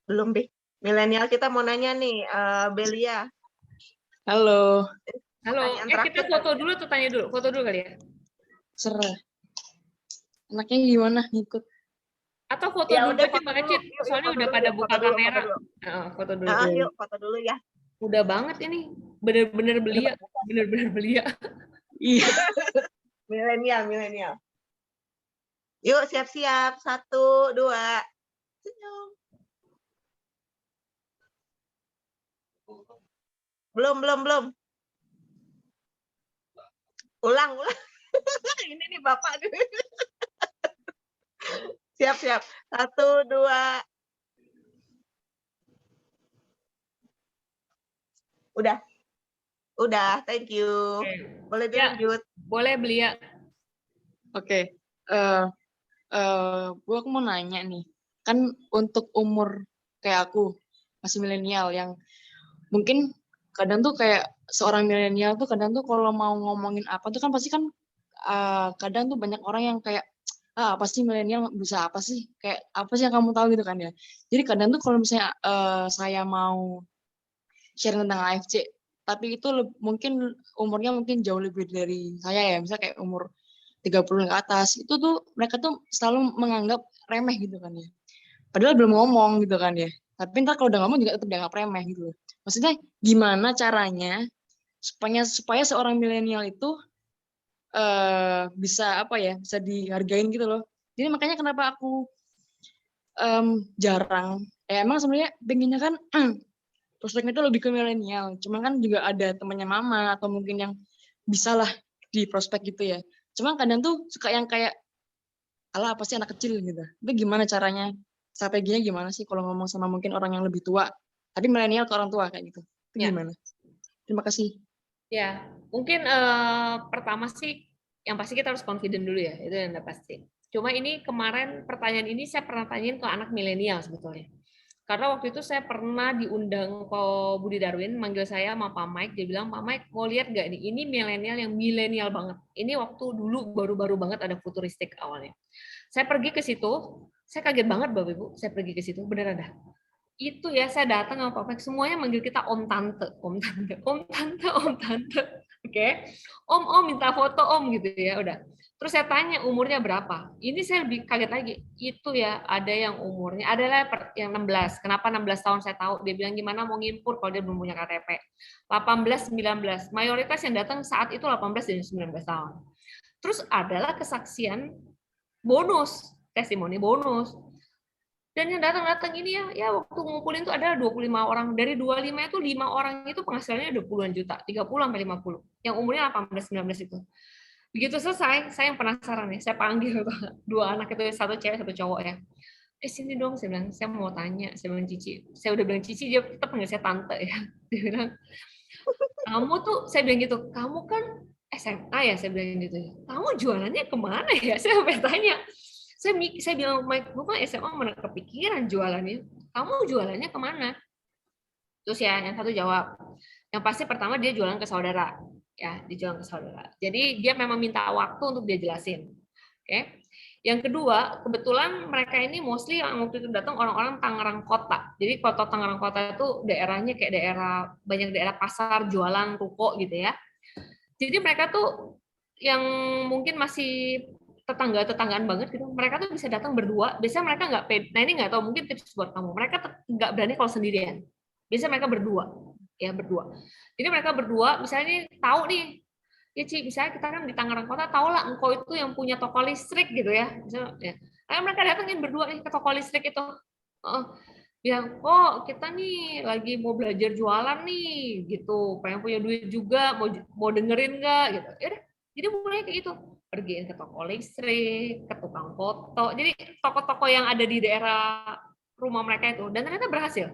Belum deh. Milenial kita mau nanya nih, Belia. Halo. Kita foto dulu tuh, tanya dulu. Foto dulu kali ya. Serah. Anaknya gimana ngikut? Atau foto ya, dulu aja Mbak Acit. Soalnya udah pada buka kamera. Foto dulu. Yuk, foto dulu ya. Udah banget ini. Bener-bener belia. Bener-bener belia. Iya. Milenial. Yuk, siap-siap. 1, 2. Senyum. Belum. Ulang. Ini nih Bapak. Siap. 1, 2. Udah, thank you. Boleh dilanjut. Boleh Belia. Oke. Gue mau nanya nih. Kan untuk umur kayak aku, masih milenial yang mungkin kadang tuh kayak seorang milenial tuh kadang tuh kalau mau ngomongin apa tuh kan pasti kan kadang tuh banyak orang yang kayak apa sih milenial bisa apa sih, kayak apa sih yang kamu tahu gitu kan ya. Jadi kadang tuh kalau misalnya saya mau share tentang AFC tapi itu mungkin umurnya mungkin jauh lebih dari saya ya, misalnya kayak umur 30 ke atas, itu tuh mereka tuh selalu menganggap remeh gitu kan ya. Padahal belum ngomong gitu kan ya. Tapi ntar kalau udah ngomong juga tetap dianggap remeh gitu. Maksudnya gimana caranya supaya seorang milenial itu bisa bisa dihargain gitu loh. Jadi makanya kenapa aku jarang. Emang sebenarnya pengennya kan prospeknya itu lebih ke milenial. Cuman kan juga ada temannya mama atau mungkin yang bisa lah di prospek gitu ya. Cuman kadang tuh suka yang kayak alah apa sih anak kecil gitu. Tapi gimana caranya? Strateginya gimana sih kalau ngomong sama mungkin orang yang lebih tua, tapi milenial ke orang tua kayak gitu. Itu gimana? Terima kasih. Ya, mungkin pertama sih yang pasti kita harus confident dulu ya, itu yang udah pasti. Cuma ini kemarin pertanyaan ini saya pernah tanyain ke anak milenial sebetulnya. Karena waktu itu saya pernah diundang ke Budi Darwin, manggil saya sama Pak Mike, dia bilang, Pak Mike, mau lihat nggak nih, ini milenial yang milenial banget. Ini waktu dulu baru-baru banget ada futuristik awalnya. Saya pergi ke situ, saya kaget banget Bapak Ibu, saya pergi ke situ, beneran dah. Itu ya, saya datang sama Pak Mike, semuanya manggil kita Om Tante. Oke. Om, minta foto Om gitu ya, udah. Terus saya tanya umurnya berapa. Ini saya lebih kaget lagi. Itu ya ada yang umurnya adalah yang 16. Kenapa 16 tahun saya tahu? Dia bilang gimana mau ngimpur kalau dia belum punya KTP. 18, 19. Mayoritas yang datang saat itu 18 dan 19 tahun. Terus adalah kesaksian bonus, testimoni bonus. Dan yang datang ini ya waktu ngumpulin itu ada 25 orang. Dari 25 itu 5 orang itu penghasilannya 20-an juta, 30 sampai 50. Yang umurnya 18 19 itu. Begitu selesai, saya yang penasaran nih, saya panggil 2 anak itu, satu cewek, satu cowok ya. Sini dong, saya bilang, saya mau tanya, saya bilang Cici. Saya udah bilang Cici, dia tetap panggil saya tante ya. Dia bilang, kamu tuh, saya bilang gitu, kamu kan SMA ya, saya bilang gitu. Kamu jualannya kemana ya? Saya sampai tanya. Saya bilang, Mike, gue kan SMA mana kepikiran jualannya. Kamu jualannya kemana? Terus ya, yang satu jawab. Yang pasti pertama dia jualan ke saudara. Ya, dijual ke saudara. Jadi dia memang minta waktu untuk dia jelasin. Oke. Yang kedua, kebetulan mereka ini mostly yang waktu itu datang orang-orang Tangerang Kota. Jadi kota Tangerang Kota itu daerahnya kayak banyak daerah pasar, jualan, ruko gitu ya. Jadi mereka tuh yang mungkin masih tetanggaan banget gitu. Mereka tuh bisa datang berdua. Biasanya mereka nggak pede. Nah ini nggak tahu, mungkin tips buat kamu. Mereka nggak berani kalau sendirian. Biasanya mereka berdua. Ya berdua. Jadi mereka berdua, misalnya tahu nih, ya Ci, misalnya kita kan di Tangerang Kota, tahu lah engkau itu yang punya toko listrik gitu ya. Misalnya, ya. Ayo mereka datangin berdua nih ke toko listrik itu. Bilang, oh kita nih lagi mau belajar jualan nih, gitu. Pengen punya duit juga, mau dengerin nggak? Gitu. Ya, jadi mulai kayak gitu. pergiin ke toko listrik, ke tukang foto. Jadi toko-toko yang ada di daerah rumah mereka itu, dan ternyata berhasil.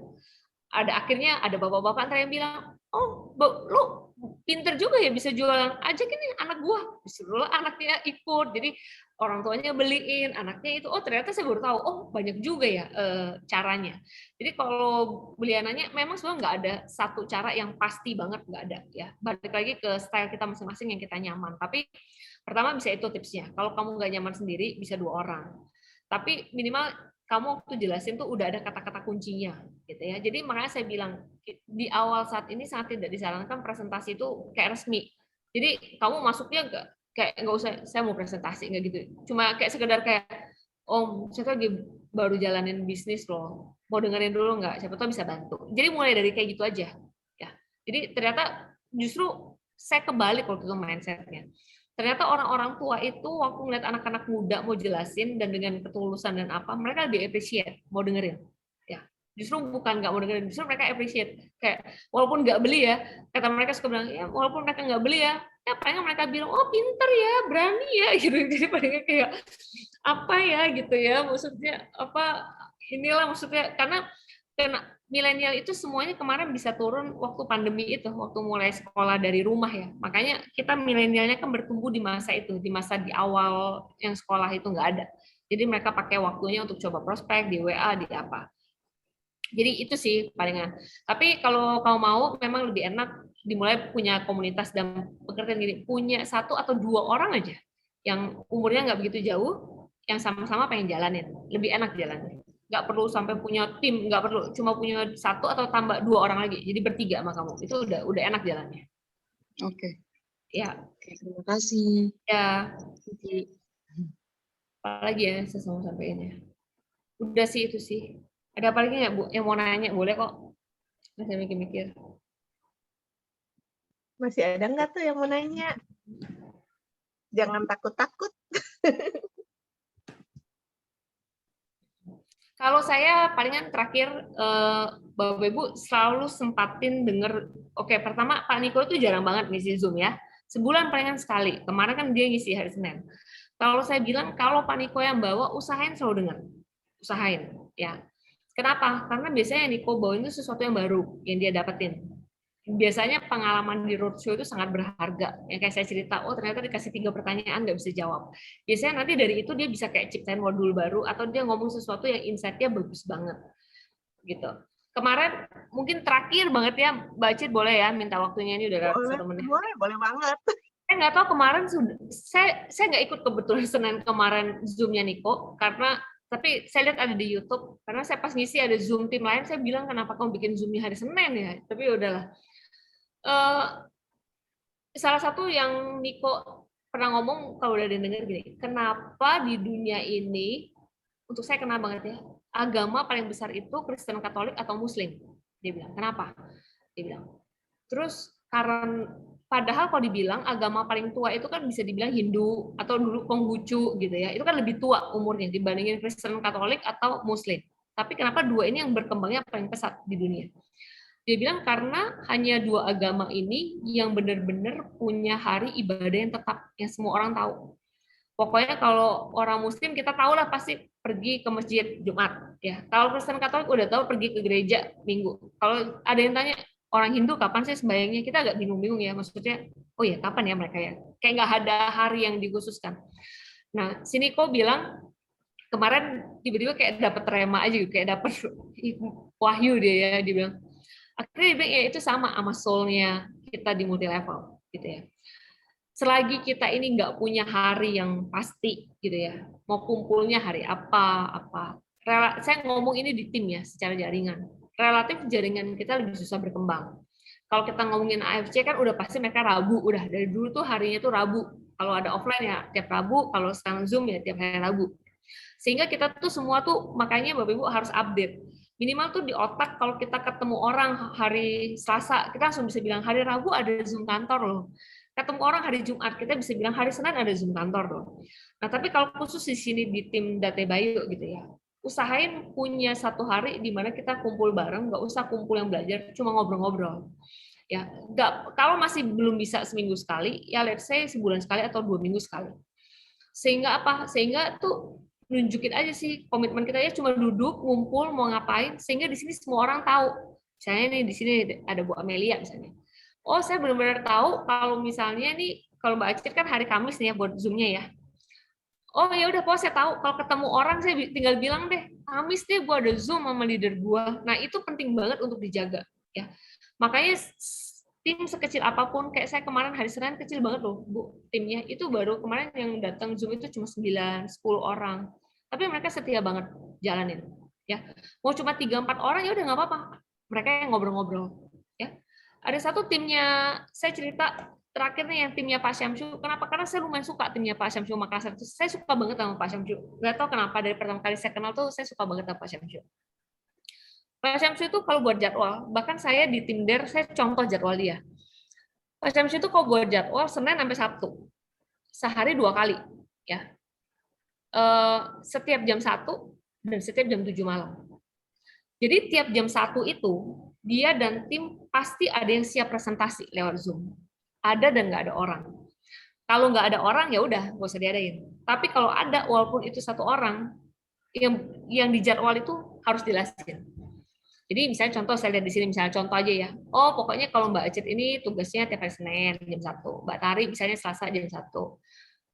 Akhirnya ada bapak-bapak antara yang bilang, oh lu pinter juga ya bisa jualan, ajakin nih anak gua, disuruh anaknya ikut. Jadi orang tuanya beliin, anaknya itu, oh ternyata saya baru tahu, oh banyak juga ya caranya. Jadi kalau beliau nanya, memang sebenarnya nggak ada satu cara yang pasti banget, nggak ada ya. Balik lagi ke style kita masing-masing yang kita nyaman. Tapi pertama bisa itu tipsnya. Kalau kamu nggak nyaman sendiri, bisa 2 orang. Tapi minimal kamu waktu jelasin tuh udah ada kata-kata kuncinya, gitu ya. Jadi makanya saya bilang di awal saat ini sangat tidak disarankan presentasi itu kayak resmi. Jadi kamu masuknya nggak usah saya mau presentasi nggak gitu. Cuma kayak sekedar kayak, oh saya lagi baru jalanin bisnis loh, mau dengerin dulu nggak? Siapa tahu bisa bantu. Jadi mulai dari kayak gitu aja, ya. Jadi ternyata justru saya kebalik waktu itu mindsetnya. Ternyata orang-orang tua itu waktu ngeliat anak-anak muda mau jelasin dan dengan ketulusan dan apa, mereka lebih appreciate, mau dengerin. Ya, justru bukan nggak mau dengerin, justru mereka appreciate. Kayak walaupun nggak beli ya, kata mereka suka bilang, ya walaupun mereka nggak beli ya paling mereka bilang, oh pinter ya, berani ya, gitu. Jadi palingnya kayak apa ya, gitu ya, maksudnya apa? Inilah maksudnya karena milenial itu semuanya kemarin bisa turun waktu pandemi itu, waktu mulai sekolah dari rumah ya. Makanya kita milenialnya kan bertumbuh di masa itu, di masa di awal yang sekolah itu nggak ada. Jadi mereka pakai waktunya untuk coba prospek di WA, di apa. Jadi itu sih palingan. Tapi kalau kamu mau, memang lebih enak dimulai punya komunitas dan pekerjaan gini, punya 1 atau 2 orang aja yang umurnya nggak begitu jauh, yang sama-sama pengen jalanin, lebih enak jalanin. Nggak perlu sampai punya tim, nggak perlu, cuma punya 1 atau tambah 2 orang lagi, jadi bertiga sama kamu, itu udah enak jalannya. Oke. Ya. Oke, terima kasih. Ya. Apalagi ya saya mau sampaikan ya. Udah sih itu sih. Ada apa lagi nggak Bu yang mau nanya? Boleh kok. Masih mikir-mikir. Masih ada nggak tuh yang mau nanya? Jangan takut-takut. Kalau saya palingan terakhir, Bapak Ibu selalu sempatin denger. Oke, pertama Pak Niko itu jarang banget ngisi Zoom ya. Sebulan palingan sekali. Kemarin kan dia ngisi hari Senin. Kalau saya bilang kalau Pak Niko yang bawa, usahain selalu dengar. Usahain, ya. Kenapa? Karena biasanya Niko bawa itu sesuatu yang baru yang dia dapetin. Biasanya pengalaman di roadshow itu sangat berharga. Yang kayak saya cerita, oh ternyata dikasih 3 pertanyaan nggak bisa jawab. Biasanya nanti dari itu dia bisa kayak ciptain modul baru atau dia ngomong sesuatu yang insight-nya bagus banget. Gitu. Kemarin mungkin terakhir banget ya, Mbak Cid boleh ya minta waktunya, ini udah 1 menit. Boleh banget. Saya nggak tahu kemarin saya nggak ikut kebetulan Senin kemarin Zoom-nya Niko karena tapi saya lihat ada di YouTube karena saya pas ngisi ada Zoom tim lain, saya bilang kenapa kamu bikin Zoom-nya hari Senin ya, tapi udahlah. Salah satu yang Niko pernah ngomong kalau udah dengar gini, kenapa di dunia ini untuk saya kenal banget ya, agama paling besar itu Kristen Katolik atau Muslim? Dia bilang, kenapa? Dia bilang. Terus karena padahal kalau dibilang agama paling tua itu kan bisa dibilang Hindu atau dulu Konghucu gitu ya. Itu kan lebih tua umurnya dibandingin Kristen Katolik atau Muslim. Tapi kenapa 2 ini yang berkembangnya paling pesat di dunia? Dia bilang karena hanya 2 agama ini yang benar-benar punya hari ibadah yang tetap, yang semua orang tahu. Pokoknya kalau orang Muslim kita tahu lah pasti pergi ke masjid Jumat. Ya. Kalau Kristen Katolik udah tahu pergi ke gereja Minggu. Kalau ada yang tanya, orang Hindu kapan sih sembahyangnya, kita agak bingung-bingung ya, maksudnya oh ya kapan ya mereka ya, kayak nggak ada hari yang dikhususkan. Nah sini kok bilang kemarin tiba-tiba kayak dapat rema aja, kayak dapat wahyu dia bilang akhirnya dia bilang ya itu sama soul-nya kita di multi level gitu ya. Selagi kita ini nggak punya hari yang pasti gitu ya, mau kumpulnya hari apa. Saya ngomong ini di tim ya secara jaringan. Relatif jaringan kita lebih susah berkembang. Kalau kita ngomongin AFC kan udah pasti mereka Rabu, udah dari dulu tuh harinya tuh Rabu. Kalau ada offline ya tiap Rabu, kalau sekarang Zoom ya tiap hari Rabu. Sehingga kita tuh semua tuh makanya Bapak Ibu harus update. Minimal tuh di otak kalau kita ketemu orang hari Selasa, kita langsung bisa bilang hari Rabu ada Zoom kantor loh. Ketemu orang hari Jumat, kita bisa bilang hari Senin ada Zoom kantor loh. Nah, tapi kalau khusus di sini di tim Date Bayu gitu ya, usahain punya 1 hari di mana kita kumpul bareng, nggak usah kumpul yang belajar, cuma ngobrol-ngobrol. Ya, kalau masih belum bisa seminggu sekali, ya let's say sebulan sekali atau 2 minggu sekali. Sehingga apa? Sehingga tuh nunjukin aja sih komitmen kita ya, cuma duduk, ngumpul, mau ngapain, sehingga di sini semua orang tahu. Misalnya nih di sini ada Bu Amelia misalnya. Oh, saya benar-benar tahu kalau misalnya nih, kalau Mbak Acit kan hari Kamis nih ya buat Zoom-nya ya. Oh ya udah, pokoknya saya tahu kalau ketemu orang saya tinggal bilang deh, Kamis deh gue ada Zoom sama leader gue. Nah itu penting banget untuk dijaga ya. Makanya tim sekecil apapun, kayak saya kemarin hari Senin kecil banget loh Bu timnya, itu baru kemarin yang datang Zoom itu cuma 9-10 orang. Tapi mereka setia banget jalanin ya. Mau cuma 3-4 orang ya udah nggak apa-apa. Mereka yang ngobrol-ngobrol ya. Ada satu timnya, saya cerita terakhir nih yang timnya Pak Syamsu. Kenapa? Karena saya lumayan suka timnya Pak Syamsu Makassar. Saya suka banget sama Pak Syamsu. Nggak tahu kenapa, dari pertama kali saya kenal tuh saya suka banget sama Pak Syamsu. Pak Syamsu itu kalau buat jadwal, bahkan saya di tim DER, saya contoh jadwal dia. Pak Syamsu itu kalau buat jadwal Senin sampai Sabtu. Sehari 2 kali. Ya. Setiap jam 1 dan setiap jam 7 malam. Jadi tiap jam 1 itu, dia dan tim pasti ada yang siap presentasi lewat Zoom. Ada dan nggak ada orang. Kalau nggak ada orang ya udah nggak usah diadain. Tapi kalau ada, walaupun itu 1 orang, yang dijadwal itu harus jelasin. Jadi misalnya contoh saya lihat di sini, misalnya contoh aja ya. Oh pokoknya kalau Mbak Acit ini tugasnya tiap hari Senin jam 1, Mbak Tari misalnya Selasa jam 1,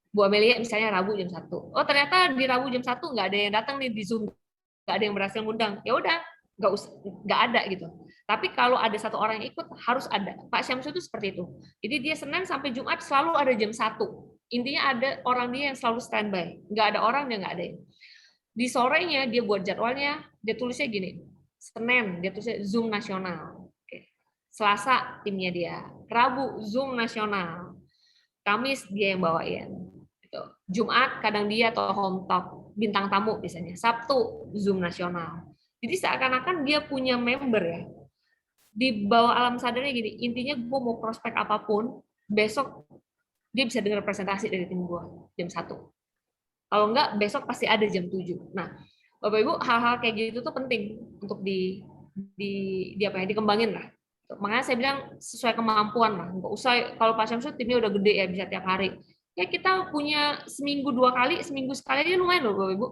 Bu Amelia misalnya Rabu jam 1. Oh ternyata di Rabu jam 1 nggak ada yang datang nih di Zoom, nggak ada yang berhasil ngundang. Ya udah nggak ada gitu. Tapi kalau ada 1 orang yang ikut, harus ada. Pak Syamsu itu seperti itu. Jadi dia Senin sampai Jumat selalu ada jam 1. Intinya ada orang dia yang selalu standby. Nggak ada orang, dia nggak ada. Di sorenya, dia buat jadwalnya, dia tulisnya gini. Senin, dia tulisnya Zoom nasional. Selasa, timnya dia. Rabu, Zoom nasional. Kamis, dia yang bawain. Jumat, kadang dia atau home talk. Bintang tamu biasanya. Sabtu, Zoom nasional. Jadi seakan-akan dia punya member ya. Di bawah alam sadarnya gini, intinya gue mau prospek apapun, besok dia bisa dengar presentasi dari tim gue jam 1. Kalau enggak, besok pasti ada jam 7. Nah, Bapak Ibu, hal-hal kayak gitu tuh penting untuk dikembangin lah. Makanya saya bilang sesuai kemampuan lah. Nggak usah, kalau Pak Syamsu timnya udah gede ya, bisa tiap hari. Ya kita punya seminggu 2 kali, seminggu sekali aja lumayan loh Bapak Ibu.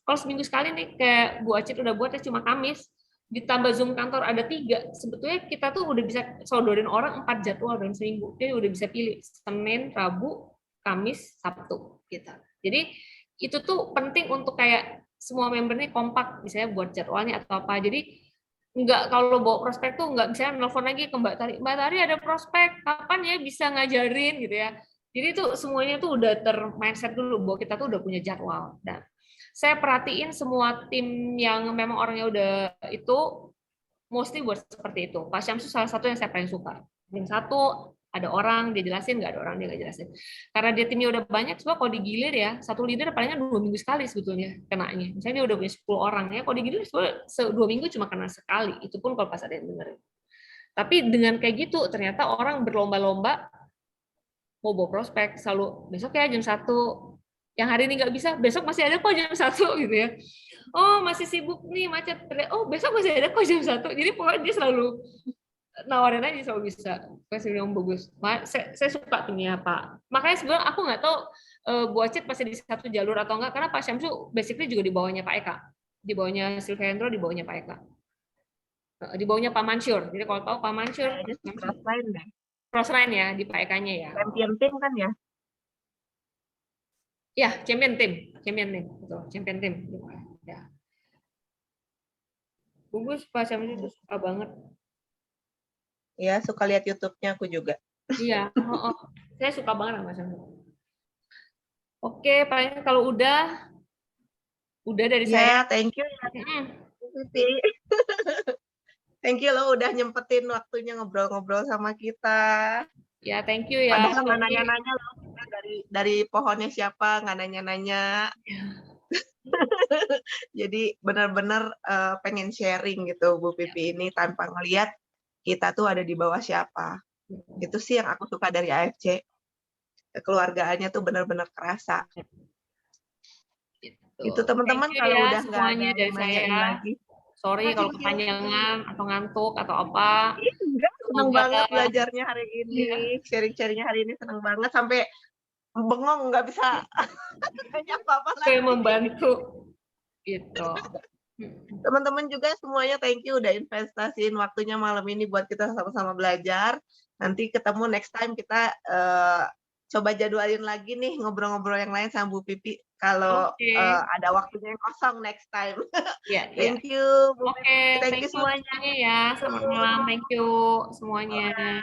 Kalau seminggu sekali nih, kayak Bu Acit udah buatnya cuma Kamis, ditambah Zoom kantor ada 3, sebetulnya kita tuh udah bisa sodorin orang 4 jadwal dalam seminggu. Dia udah bisa pilih Senin, Rabu, Kamis, Sabtu gitu. Jadi itu tuh penting untuk kayak semua member nih kompak, misalnya buat jadwalnya atau apa. Jadi nggak, kalau bawa prospek tuh nggak bisa nelfon lagi ke Mbak Tari. Mbak Tari ada prospek, kapan ya bisa ngajarin gitu ya. Jadi tuh semuanya tuh udah mindset dulu bahwa kita tuh udah punya jadwal. Dan saya perhatiin semua tim yang memang orangnya udah itu, mostly buat seperti itu. Pak Syamsu salah satu yang saya paling suka. Tim 1, ada orang, dia jelasin, nggak ada orang, dia nggak jelasin. Karena dia timnya udah banyak, sebab kalau digilir ya, 1 leader palingan 2 minggu sekali sebetulnya kenanya. Misalnya dia udah punya 10 orang, ya kalau digilir 2 minggu cuma kena sekali, itu pun kalau pas ada yang dengerin. Tapi dengan kayak gitu, ternyata orang berlomba-lomba mau bawa prospek, selalu besok ya jam 1, yang hari ini nggak bisa, besok masih ada kok jam 1 gitu ya. Oh masih sibuk nih, macet, oh besok masih ada kok jam 1. Jadi pokoknya dia selalu nawarin aja, selalu bisa. Kasih yang bagus. Saya suka timnya Pak. Makanya sebenarnya aku nggak tahu Bu Acit pasti di satu jalur atau enggak, karena Pak Syamsu basically juga di bawahnya Pak Eka. Di bawahnya Silviandro, di bawahnya Pak Eka. Di bawahnya Pak Mansur. Jadi kalau tahu Pak Mansur, crossline deh. Crossline ya, di Pak Eka-nya ya. Champion team kan ya? Ya, champion team, betul, champion team. Ya. Bagus, Pak Syamsu itu suka banget. Iya, suka lihat YouTube-nya aku juga. Iya, saya suka banget sama Syamsu. Oke, paling kalau udah dari saya. Thank you ya. Thank you lo udah nyempetin waktunya ngobrol-ngobrol sama kita. Ya, thank you ya. Padahal nggak nanya-nanya lo, dari pohonnya siapa, nggak nanya-nanya. Jadi benar-benar pengen sharing gitu Bu Pipi ini tanpa ngelihat kita tuh ada di bawah siapa. Itu sih yang aku suka dari AFC. Kekeluargaannya tuh benar-benar kerasa. Itu teman-teman kalau udah nggak ada dari saya lagi. Sorry kalau kepanjangan atau ngantuk atau apa. Enggak, senang banget belajarnya hari ini. Sharing-sharingnya hari ini senang banget. Sampai bengong, nggak bisa nanya apa-apa Saya lagi. membantu gitu. Teman-teman juga semuanya thank you udah investasiin waktunya malam ini buat kita sama-sama belajar. Nanti ketemu next time kita coba jadwalin lagi nih ngobrol-ngobrol yang lain sama Bu Pipi kalau Oke. ada waktunya yang kosong next time. Ya, ya. Thank you Bu Oke, Pipi, thank you semuanya semuanya. ya. Selamat malam, thank you semuanya.